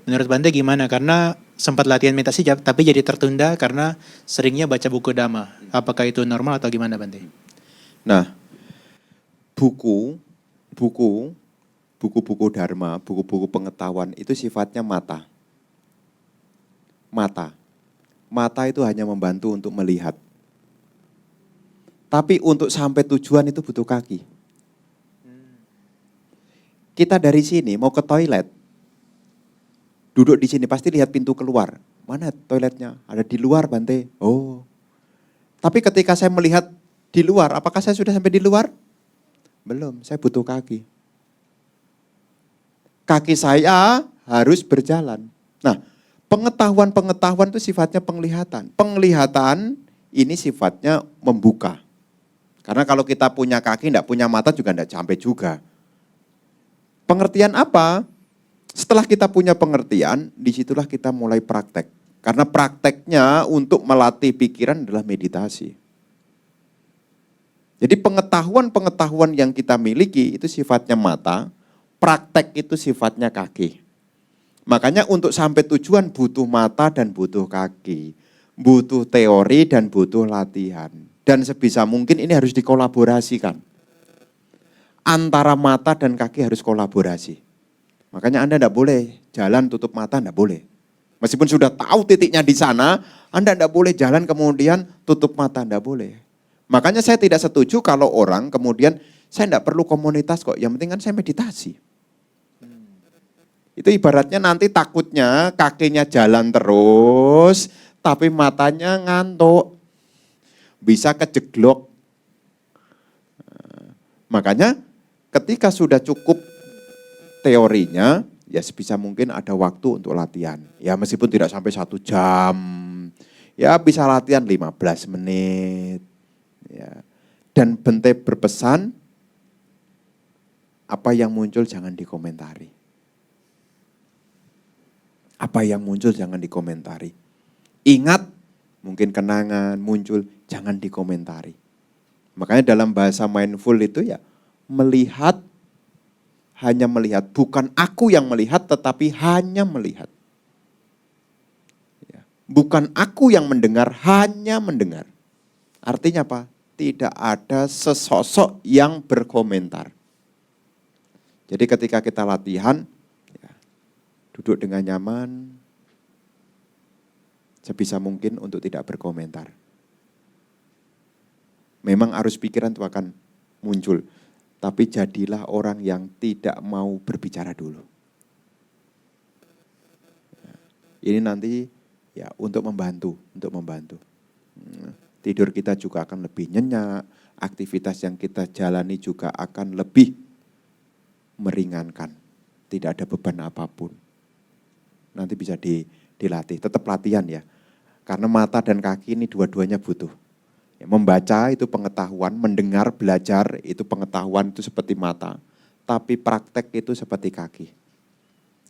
Menurut Bante gimana? Karena sempat latihan meditasi tapi jadi tertunda karena seringnya baca buku Dhamma. Apakah itu normal atau gimana Bante? Nah, buku Dharma, buku-buku pengetahuan itu sifatnya mata. Mata itu hanya membantu untuk melihat. Tapi untuk sampai tujuan itu butuh kaki. Kita dari sini mau ke toilet, duduk di sini pasti lihat pintu keluar. Mana toiletnya? Ada di luar Bante. Oh. Tapi ketika saya melihat di luar, apakah saya sudah sampai di luar? Belum, saya butuh kaki. Kaki saya harus berjalan. Nah, pengetahuan itu sifatnya penglihatan. Penglihatan ini sifatnya membuka. Karena kalau kita punya kaki, tidak punya mata juga tidak sampai juga. Pengertian apa? Setelah kita punya pengertian, disitulah kita mulai praktek. Karena prakteknya untuk melatih pikiran adalah meditasi. Jadi pengetahuan yang kita miliki itu sifatnya mata, praktek itu sifatnya kaki. Makanya untuk sampai tujuan butuh mata dan butuh kaki. Butuh teori dan butuh latihan. Dan sebisa mungkin ini harus dikolaborasikan. Antara mata dan kaki harus kolaborasi. Makanya Anda tidak boleh jalan tutup mata, tidak boleh. Meskipun sudah tahu titiknya di sana, Anda tidak boleh jalan kemudian tutup mata, tidak boleh. Makanya saya tidak setuju kalau orang kemudian, saya tidak perlu komunitas kok, yang penting kan saya meditasi. Itu ibaratnya nanti takutnya kakinya jalan terus, tapi matanya ngantuk. Bisa kejeglok. Makanya ketika sudah cukup teorinya, ya sebisa mungkin ada waktu untuk latihan. Ya meskipun tidak sampai 1 jam, ya bisa latihan 15 menit. Ya. Dan Bante berpesan, apa yang muncul jangan dikomentari. Apa yang muncul jangan dikomentari. Ingat, mungkin kenangan muncul, jangan dikomentari. Makanya dalam bahasa mindful itu ya, melihat, hanya melihat. Bukan aku yang melihat, tetapi hanya melihat. Ya. Bukan aku yang mendengar, hanya mendengar. Artinya apa? Tidak ada sesosok yang berkomentar. Jadi ketika kita latihan, Duduk dengan nyaman, sebisa mungkin untuk tidak berkomentar. Memang arus pikiran itu akan muncul, tapi jadilah orang yang tidak mau berbicara dulu. Ini nanti ya untuk membantu. Tidur kita juga akan lebih nyenyak, aktivitas yang kita jalani juga akan lebih meringankan. Tidak ada beban apapun. Nanti bisa dilatih, tetap latihan ya. Karena mata dan kaki ini dua-duanya butuh. Ya, membaca itu pengetahuan, mendengar, belajar itu pengetahuan itu seperti mata. Tapi praktek itu seperti kaki.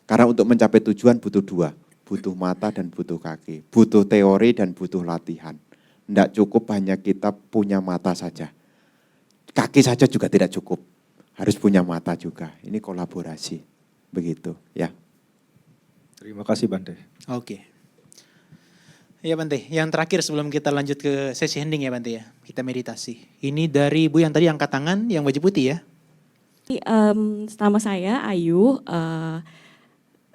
Karena untuk mencapai tujuan butuh dua. Butuh mata dan butuh kaki. Butuh teori dan butuh latihan. Tidak cukup hanya kita punya mata saja. Kaki saja juga tidak cukup. Harus punya mata juga. Ini kolaborasi. Begitu ya. Terima kasih Bante. Oke. Ya Bante, yang terakhir sebelum kita lanjut ke sesi hening ya Bante ya. Kita meditasi. Ini dari Ibu yang tadi angkat tangan, yang baju putih ya. Nama saya Ayu,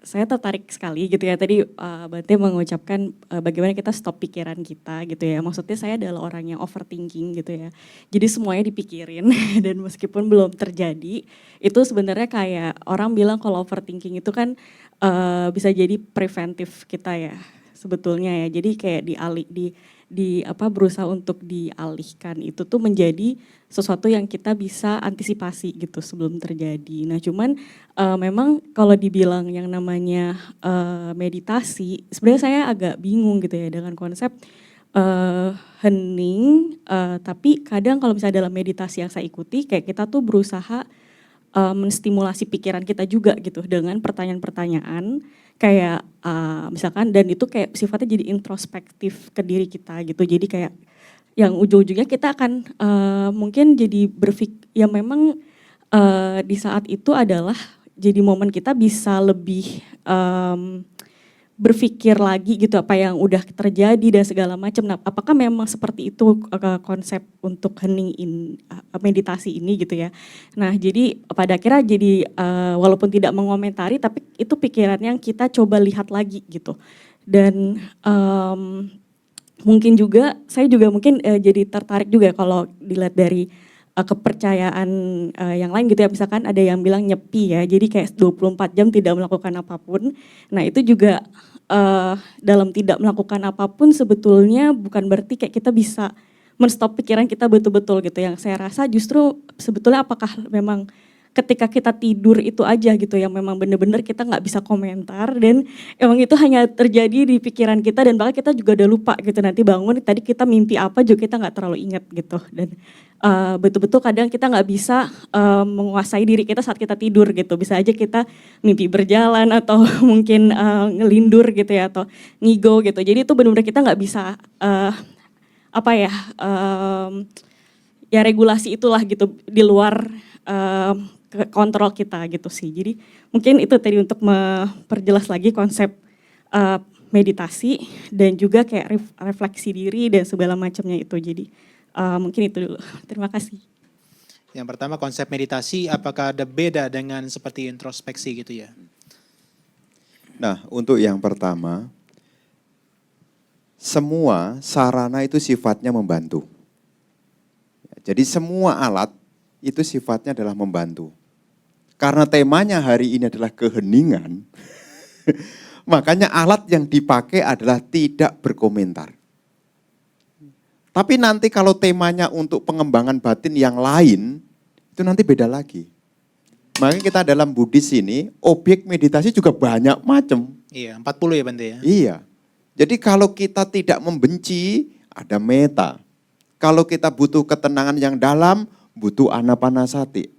saya tertarik sekali gitu ya. Tadi Bante mengucapkan bagaimana kita stop pikiran kita gitu ya. Maksudnya saya adalah orang yang overthinking gitu ya. Jadi semuanya dipikirin dan meskipun belum terjadi, itu sebenarnya kayak orang bilang kalau overthinking itu kan bisa jadi preventif kita ya sebetulnya ya. Jadi kayak berusaha untuk dialihkan itu tuh menjadi sesuatu yang kita bisa antisipasi gitu sebelum terjadi. Nah cuman memang kalau dibilang yang namanya meditasi, sebenarnya saya agak bingung gitu ya dengan konsep hening, tapi kadang kalau misalnya dalam meditasi yang saya ikuti kayak kita tuh berusaha menstimulasi pikiran kita juga gitu dengan pertanyaan-pertanyaan kayak misalkan, dan itu kayak sifatnya jadi introspektif ke diri kita gitu. Jadi kayak yang ujung-ujungnya kita akan mungkin jadi ya memang di saat itu adalah jadi momen kita bisa lebih berpikir lagi gitu apa yang udah terjadi dan segala macam. Nah, apakah memang seperti itu konsep untuk hening meditasi ini gitu ya. Nah, jadi pada akhirnya jadi walaupun tidak mengomentari tapi itu pikiran yang kita coba lihat lagi gitu. Dan mungkin juga saya juga mungkin jadi tertarik juga kalau dilihat dari kepercayaan yang lain gitu ya, misalkan ada yang bilang nyepi ya, jadi kayak 24 jam tidak melakukan apapun. Nah itu juga dalam tidak melakukan apapun sebetulnya bukan berarti kayak kita bisa menstop pikiran kita betul-betul gitu. Yang saya rasa justru sebetulnya apakah memang ketika kita tidur itu aja gitu yang memang benar-benar kita nggak bisa komentar dan emang itu hanya terjadi di pikiran kita dan bahkan kita juga udah lupa gitu nanti bangun tadi kita mimpi apa juga kita nggak terlalu ingat gitu. Dan betul-betul kadang kita nggak bisa menguasai diri kita saat kita tidur gitu, bisa aja kita mimpi berjalan atau mungkin ngelindur gitu ya atau ngigo gitu. Jadi itu benar-benar kita nggak bisa ya regulasi itulah gitu di luar kontrol kita gitu sih. Jadi mungkin itu tadi untuk memperjelas lagi konsep meditasi dan juga kayak refleksi diri dan segala macamnya itu. Jadi mungkin itu dulu. Terima kasih. Yang pertama konsep meditasi apakah ada beda dengan seperti introspeksi gitu ya? Nah, untuk yang pertama, semua sarana itu sifatnya membantu. Jadi semua alat itu sifatnya adalah membantu. Karena temanya hari ini adalah keheningan, makanya alat yang dipakai adalah tidak berkomentar. Tapi nanti kalau temanya untuk pengembangan batin yang lain, itu nanti beda lagi. Makanya kita dalam Buddhis ini, objek meditasi juga banyak macam. Iya, 40 ya Bante ya? Iya. Jadi kalau kita tidak membenci, ada meta. Kalau kita butuh ketenangan yang dalam, butuh anapanasati.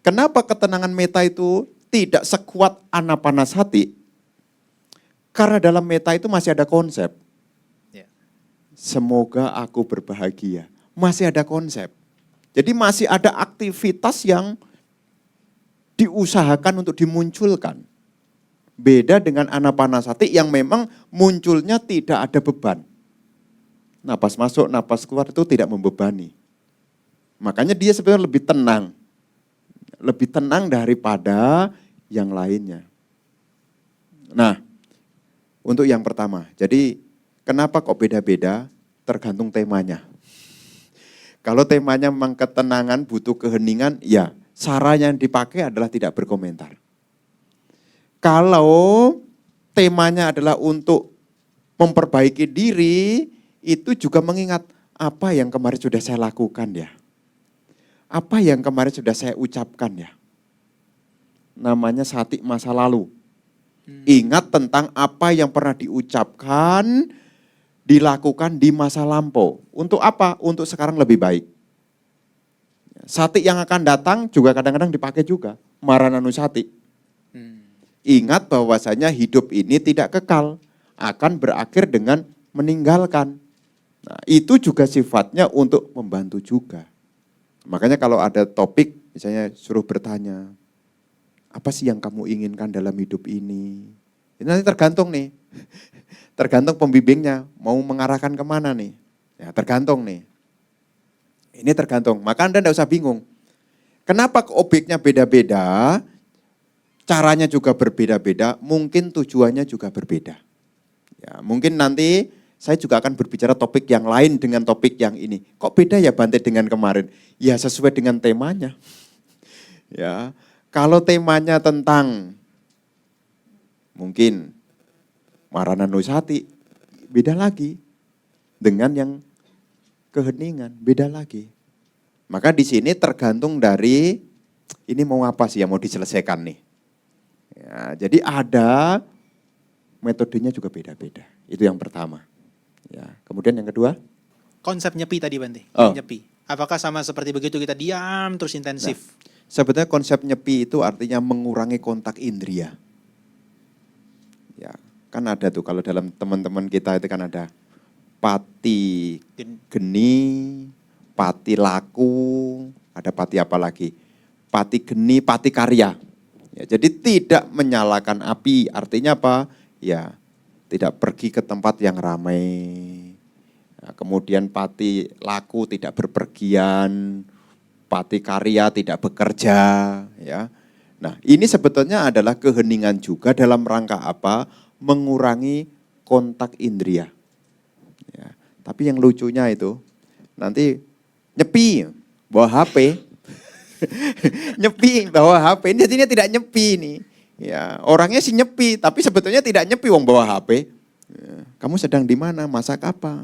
Kenapa ketenangan meta itu tidak sekuat anapanasati? Karena dalam meta itu masih ada konsep. Semoga aku berbahagia. Masih ada konsep. Jadi masih ada aktivitas yang diusahakan untuk dimunculkan. Beda dengan anapanasati yang memang munculnya tidak ada beban. Napas masuk, napas keluar itu tidak membebani. Makanya dia sebenarnya lebih tenang. Lebih tenang daripada yang lainnya. Nah, untuk yang pertama, jadi kenapa kok beda-beda? Tergantung temanya. Kalau temanya memang ketenangan, butuh keheningan, ya cara yang dipakai adalah tidak berkomentar. Kalau temanya adalah untuk memperbaiki diri, itu juga mengingat apa yang kemarin sudah saya lakukan ya. Apa yang kemarin sudah saya ucapkan ya. Namanya sati masa lalu. Ingat tentang apa yang pernah diucapkan, dilakukan di masa lampau. Untuk apa? Untuk sekarang lebih baik. Sati yang akan datang juga kadang-kadang dipakai juga. Marananusati. Ingat bahwasanya hidup ini tidak kekal. Akan berakhir dengan meninggalkan. Nah, itu juga sifatnya untuk membantu juga. Makanya kalau ada topik, misalnya suruh bertanya, apa sih yang kamu inginkan dalam hidup ini? Ini nanti tergantung nih. Tergantung pembimbingnya, mau mengarahkan kemana nih. Ya tergantung nih. Ini tergantung, maka Anda tidak usah bingung. Kenapa objeknya beda-beda, caranya juga berbeda-beda, mungkin tujuannya juga berbeda. Ya, mungkin nanti saya juga akan berbicara topik yang lain dengan topik yang ini. Kok beda ya Bante dengan kemarin? Ya sesuai dengan temanya. Ya, kalau temanya tentang mungkin Marananusati, beda lagi. Dengan yang keheningan, beda lagi. Maka di sini tergantung dari ini mau apa sih yang mau diselesaikan nih. Ya, jadi ada metodenya juga beda-beda. Itu yang pertama. Ya, kemudian yang kedua. Konsep nyepi tadi Bante, Oh. nyepi. Apakah sama seperti begitu kita diam terus intensif? Sebetulnya konsep nyepi itu artinya mengurangi kontak indria. Ya, kan ada tuh kalau dalam teman-teman kita itu kan ada pati geni, pati laku, ada pati apa lagi? Pati geni, pati karya. Ya, jadi tidak menyalakan api, artinya apa? Ya, tidak pergi ke tempat yang ramai. Nah, kemudian pati laku tidak berpergian, pati karya tidak bekerja, ya. Nah, ini sebetulnya adalah keheningan juga dalam rangka apa? Mengurangi kontak indria. Ya, tapi yang lucunya itu nanti nyepi bawa HP, nyepi bawa HP. Ini jadinya tidak nyepi nih. Ya, orangnya sih nyepi, tapi sebetulnya tidak nyepi wong bawa HP. Ya, kamu sedang di mana? Masak apa?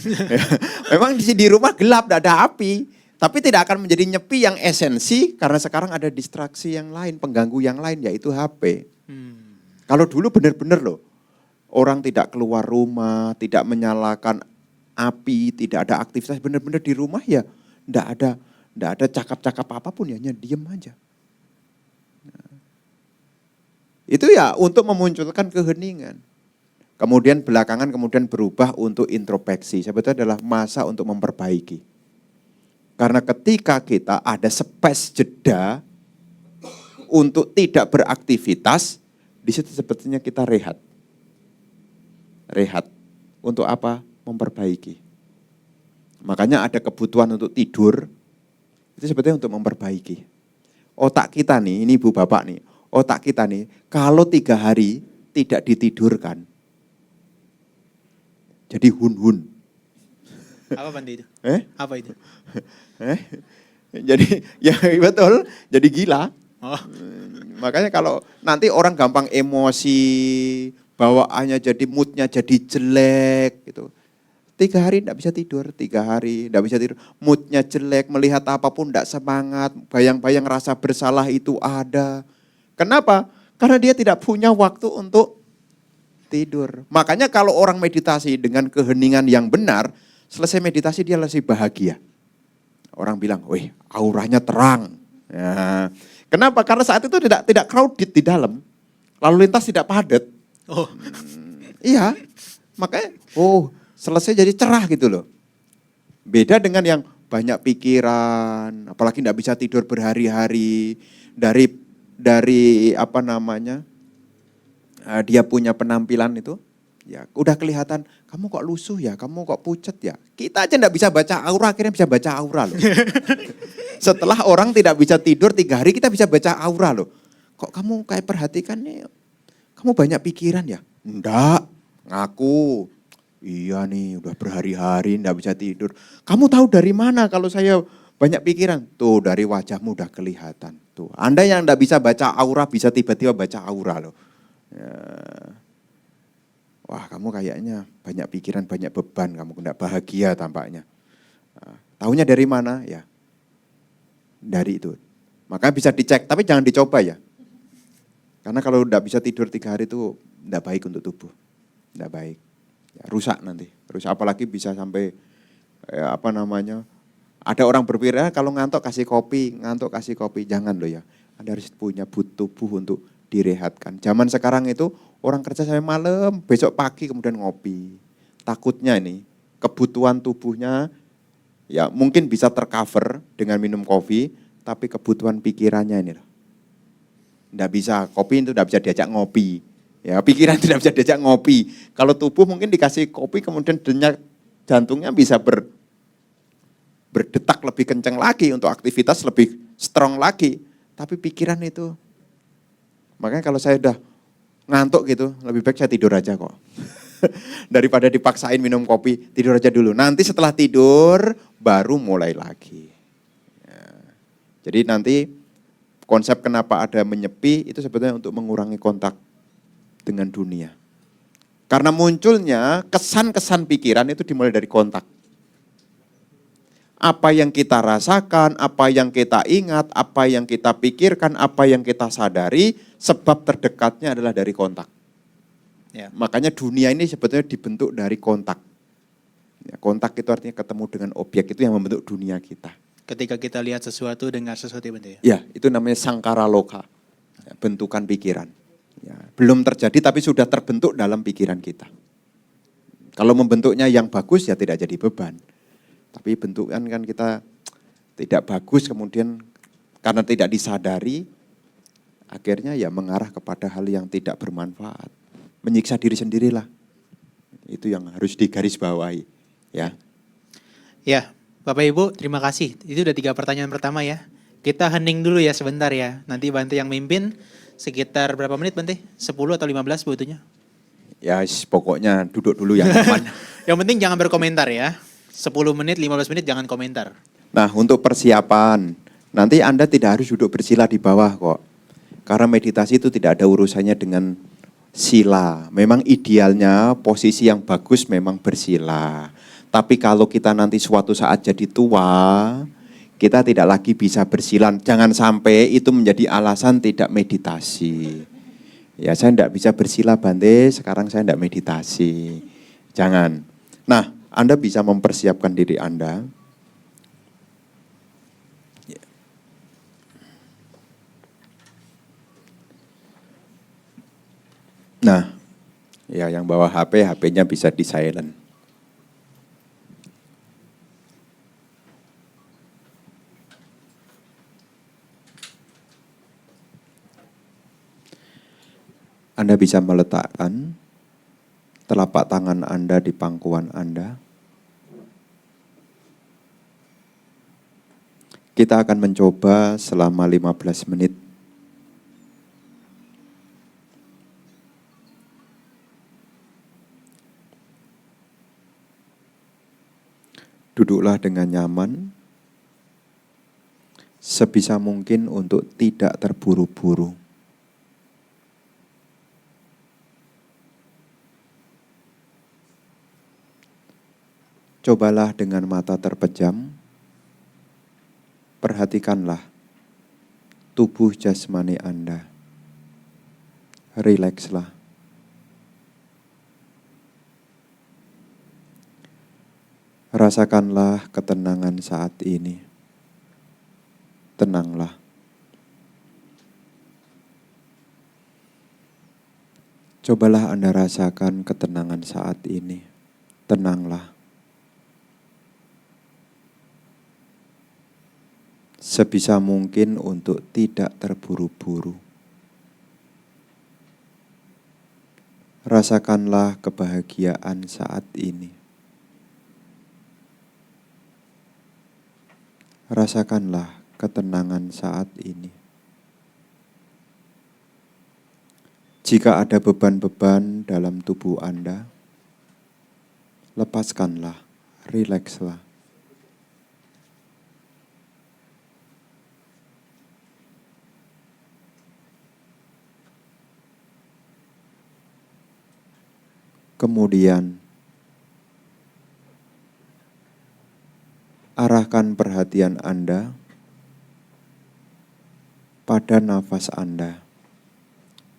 Ya, memang di rumah gelap, tidak ada api. Tapi tidak akan menjadi nyepi yang esensi karena sekarang ada distraksi yang lain, pengganggu yang lain yaitu HP. Kalau dulu benar-benar loh, orang tidak keluar rumah, tidak menyalakan api, tidak ada aktivitas, benar-benar di rumah ya tidak ada cakap-cakap apapun ya, hanya diem aja. Nah, itu ya untuk memunculkan keheningan. Kemudian belakangan kemudian berubah untuk introspeksi, sebetulnya adalah masa untuk memperbaiki. Karena ketika kita ada space jeda untuk tidak beraktivitas, di situ sebetulnya kita rehat. Rehat. Untuk apa? Memperbaiki. Makanya ada kebutuhan untuk tidur, itu sebetulnya untuk memperbaiki. Otak kita nih, ini Ibu Bapak nih, otak kita nih, kalau 3 hari tidak ditidurkan, jadi hun-hun. Apa Bante itu? Apa itu? Jadi ya betul, jadi gila. Oh. Makanya kalau nanti orang gampang emosi, bawaannya jadi moodnya jadi jelek gitu. 3 hari tidak bisa tidur, 3 hari tidak bisa tidur. Moodnya jelek, melihat apapun tidak semangat, bayang-bayang rasa bersalah itu ada. Kenapa? Karena dia tidak punya waktu untuk tidur. Makanya kalau orang meditasi dengan keheningan yang benar, selesai meditasi dia lebih bahagia. Orang bilang, wih auranya terang. Ya. Kenapa? Karena saat itu tidak crowded di dalam. Lalu lintas tidak padat. Oh. Iya, makanya selesai jadi cerah gitu loh. Beda dengan yang banyak pikiran, apalagi tidak bisa tidur berhari-hari. Dari apa namanya, dia punya penampilan itu, ya udah kelihatan, kamu kok lusuh ya, kamu kok pucet ya. Kita aja tidak bisa baca aura, akhirnya bisa baca aura loh. Setelah orang tidak bisa tidur 3 hari, kita bisa baca aura loh. Kok kamu kayak perhatikan nih, kamu banyak pikiran ya? Enggak, ngaku. Iya nih, udah berhari-hari enggak bisa tidur. Kamu tahu dari mana kalau saya banyak pikiran? Tuh, dari wajahmu udah kelihatan. Tuh, Anda yang enggak bisa baca aura, bisa tiba-tiba baca aura loh. Ya. Wah, kamu kayaknya banyak pikiran, banyak beban, kamu enggak bahagia tampaknya. Nah, tahunya dari mana? Ya, dari itu. Maka bisa dicek, tapi jangan dicoba ya. Karena kalau enggak bisa tidur 3 hari itu enggak baik untuk tubuh. Enggak baik. Ya, rusak nanti. Rusak apalagi bisa sampai ada orang berpikir kalau ngantuk kasih kopi, ngantuk kasih kopi. Jangan loh ya. Anda harus punya tubuh untuk direhatkan. Zaman sekarang itu orang kerja sampai malam, besok pagi kemudian ngopi. Takutnya ini kebutuhan tubuhnya ya mungkin bisa tercover dengan minum kopi, tapi kebutuhan pikirannya ini loh. Nggak bisa, kopi itu nggak bisa diajak ngopi. Ya, pikiran tidak bisa diajak ngopi. Kalau tubuh mungkin dikasih kopi kemudian denyut jantungnya bisa berdetak lebih kencang lagi untuk aktivitas lebih strong lagi. Tapi pikiran itu, makanya kalau saya udah ngantuk gitu, lebih baik saya tidur aja kok. Daripada dipaksain minum kopi, tidur aja dulu. Nanti setelah tidur baru mulai lagi. Ya. Jadi nanti konsep kenapa ada menyepi itu sebetulnya untuk mengurangi kontak dengan dunia. Karena munculnya kesan-kesan pikiran itu dimulai dari kontak. Apa yang kita rasakan, apa yang kita ingat, apa yang kita pikirkan, apa yang kita sadari, sebab terdekatnya adalah dari kontak. Ya, makanya dunia ini sebetulnya dibentuk dari kontak. Ya, kontak itu artinya ketemu dengan objek, itu yang membentuk dunia kita. Ketika kita lihat sesuatu, dengar sesuatu Bante ya? Ya, itu namanya sangkara loka, ya, bentukan pikiran. Ya, belum terjadi tapi sudah terbentuk dalam pikiran kita. Kalau membentuknya yang bagus ya tidak jadi beban. Tapi bentukan kan kita tidak bagus kemudian karena tidak disadari akhirnya ya mengarah kepada hal yang tidak bermanfaat. Menyiksa diri sendirilah. Itu yang harus digarisbawahi, ya. Ya, Bapak Ibu terima kasih. Itu udah 3 pertanyaan pertama ya. Kita hening dulu ya sebentar ya. Nanti Bante yang mimpin. Sekitar berapa menit Bante? 10 atau 15 butuhnya? Ya pokoknya duduk dulu yang aman. Yang penting jangan berkomentar ya. 10 menit, 15 menit jangan komentar. Nah untuk persiapan, nanti Anda tidak harus duduk bersila di bawah kok. Karena meditasi itu tidak ada urusannya dengan sila. Memang idealnya posisi yang bagus memang bersila. Tapi kalau kita nanti suatu saat jadi tua, kita tidak lagi bisa bersila. Jangan sampai itu menjadi alasan tidak meditasi. Ya saya tidak bisa bersila Bante, sekarang saya tidak meditasi. Jangan. Nah, Anda bisa mempersiapkan diri Anda. Nah, ya yang bawa HP, HP-nya bisa di silent. Anda bisa meletakkan telapak tangan Anda di pangkuan Anda. Kita akan mencoba selama 15 menit. Duduklah dengan nyaman, sebisa mungkin untuk tidak terburu-buru. Cobalah dengan mata terpejam, perhatikanlah tubuh jasmani Anda. Rilekslah. Rasakanlah ketenangan saat ini. Tenanglah. Cobalah Anda rasakan ketenangan saat ini. Tenanglah. Sebisa mungkin untuk tidak terburu-buru. Rasakanlah kebahagiaan saat ini. Rasakanlah ketenangan saat ini. Jika ada beban-beban dalam tubuh Anda, lepaskanlah, rilekslah. Kemudian, arahkan perhatian Anda pada nafas Anda.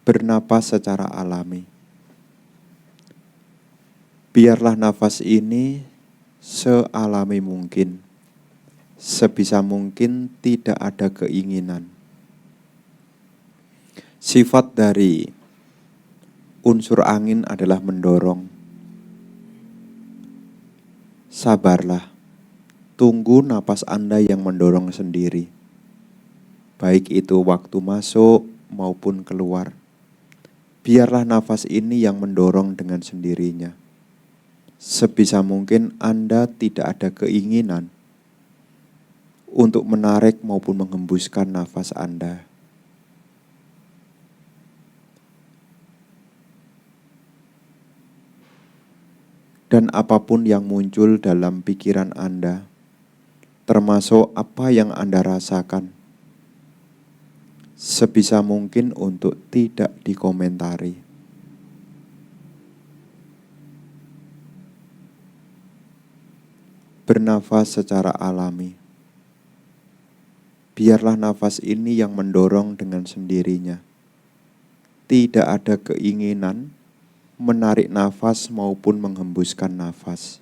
Bernapas secara alami. Biarlah nafas ini sealami mungkin. Sebisa mungkin tidak ada keinginan. Sifat dari unsur angin adalah mendorong. Sabarlah. Tunggu napas Anda yang mendorong sendiri. Baik itu waktu masuk maupun keluar. Biarlah nafas ini yang mendorong dengan sendirinya. Sebisa mungkin Anda tidak ada keinginan untuk menarik maupun menghembuskan nafas Anda. Dan apapun yang muncul dalam pikiran Anda, termasuk apa yang Anda rasakan, sebisa mungkin untuk tidak dikomentari. Bernafas secara alami. Biarlah nafas ini yang mendorong dengan sendirinya. Tidak ada keinginan menarik nafas maupun menghembuskan nafas.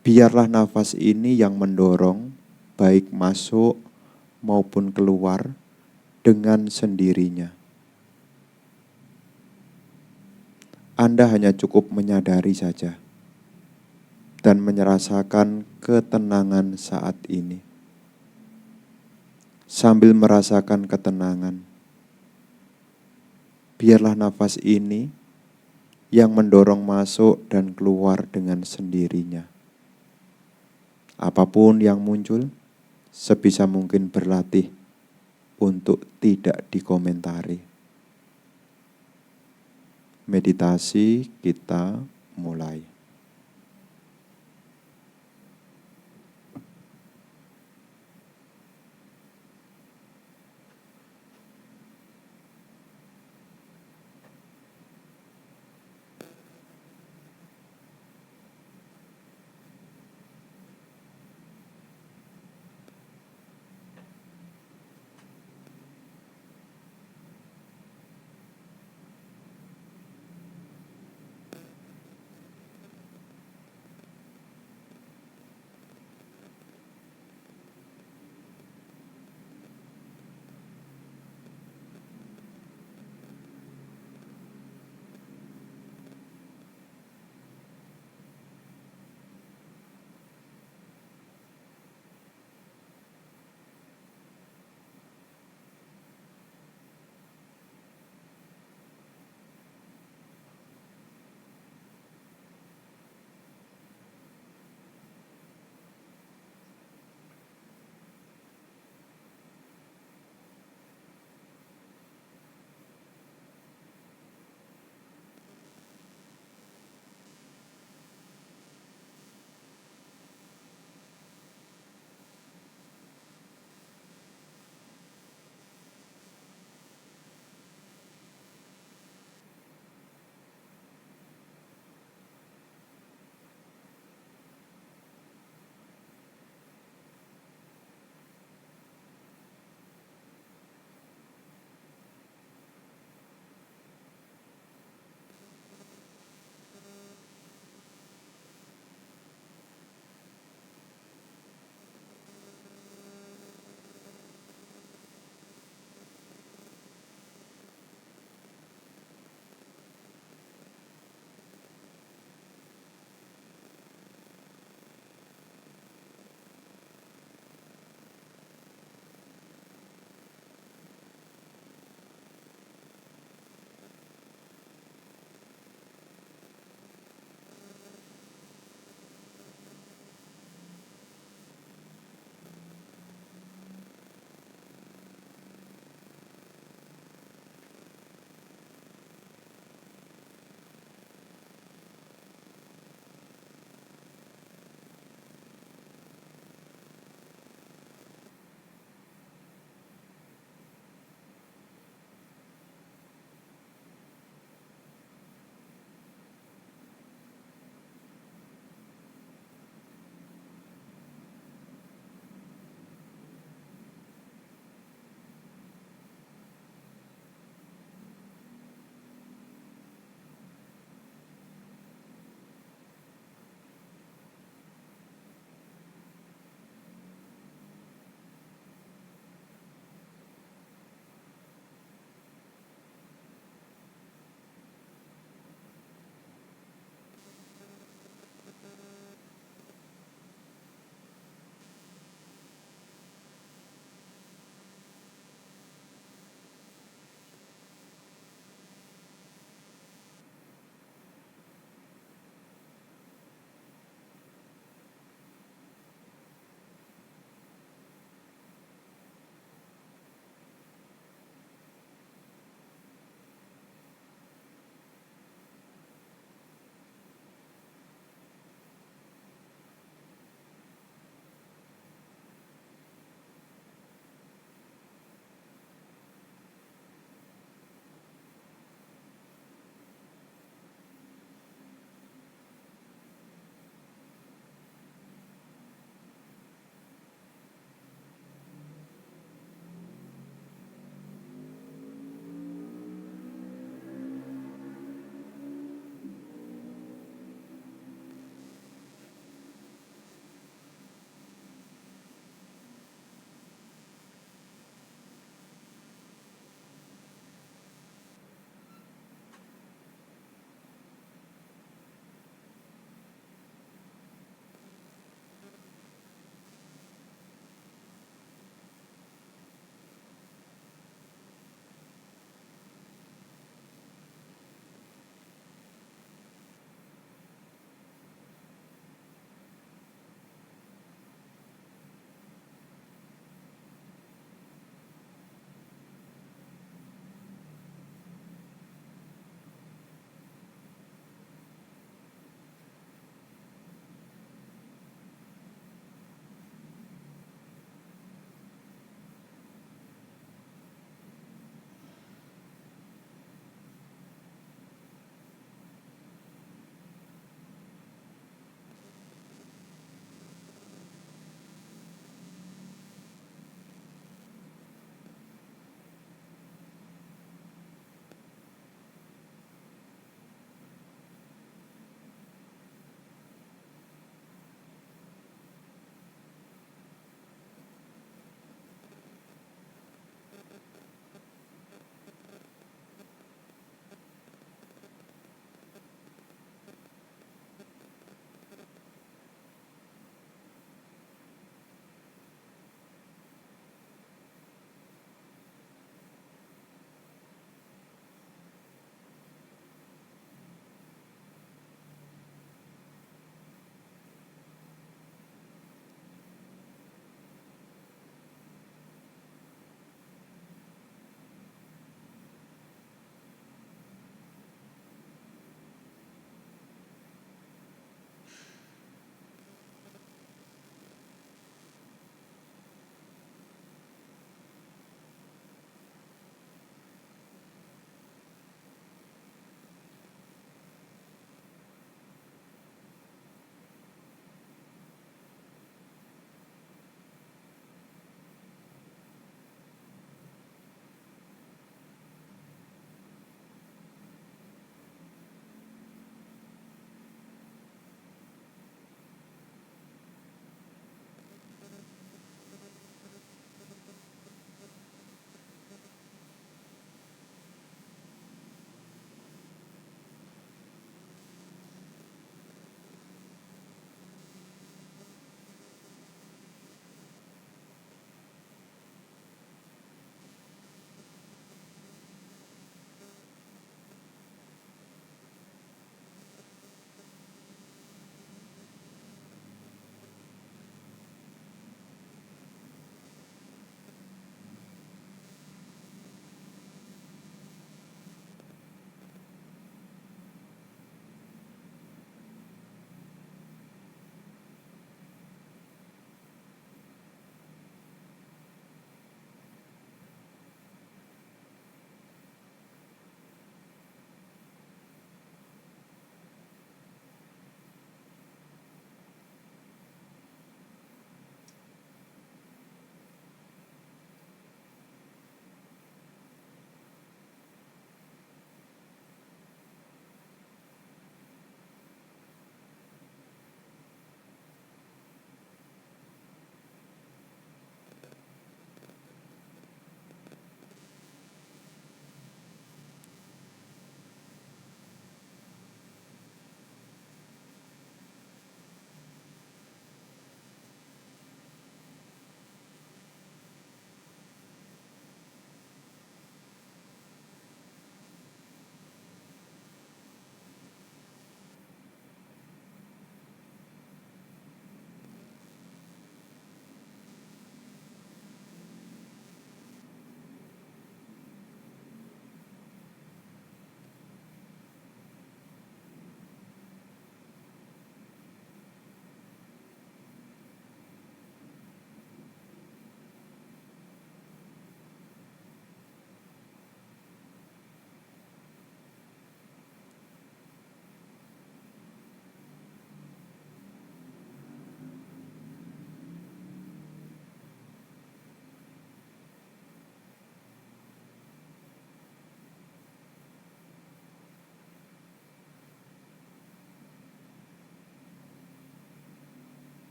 Biarlah nafas ini yang mendorong, baik masuk maupun keluar, dengan sendirinya. Anda hanya cukup menyadari saja dan merasakan ketenangan saat ini. Sambil merasakan ketenangan, biarlah nafas ini yang mendorong masuk dan keluar dengan sendirinya. Apapun yang muncul, sebisa mungkin berlatih untuk tidak dikomentari. Meditasi kita mulai.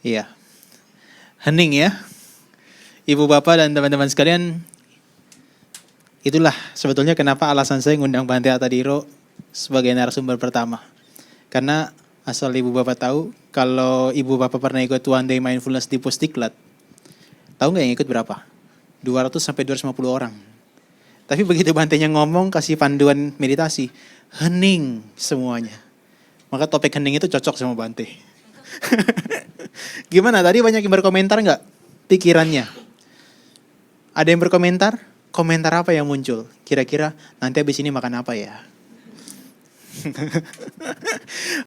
Iya. Hening ya. Ibu bapak dan teman-teman sekalian, itulah sebetulnya kenapa alasan saya ngundang Bante Atadiro sebagai narasumber pertama. Karena asal ibu bapak tahu, kalau ibu bapak pernah ikut One Day Mindfulness di Pusdiklat, tahu nggak yang ikut berapa? 200 sampai 250 orang. Tapi begitu Bantenya ngomong, kasih panduan meditasi, hening semuanya. Maka topik hening itu cocok sama Bante. Gimana tadi banyak yang berkomentar nggak pikirannya? Ada yang berkomentar? Komentar apa yang muncul? Kira-kira nanti habis ini makan apa ya?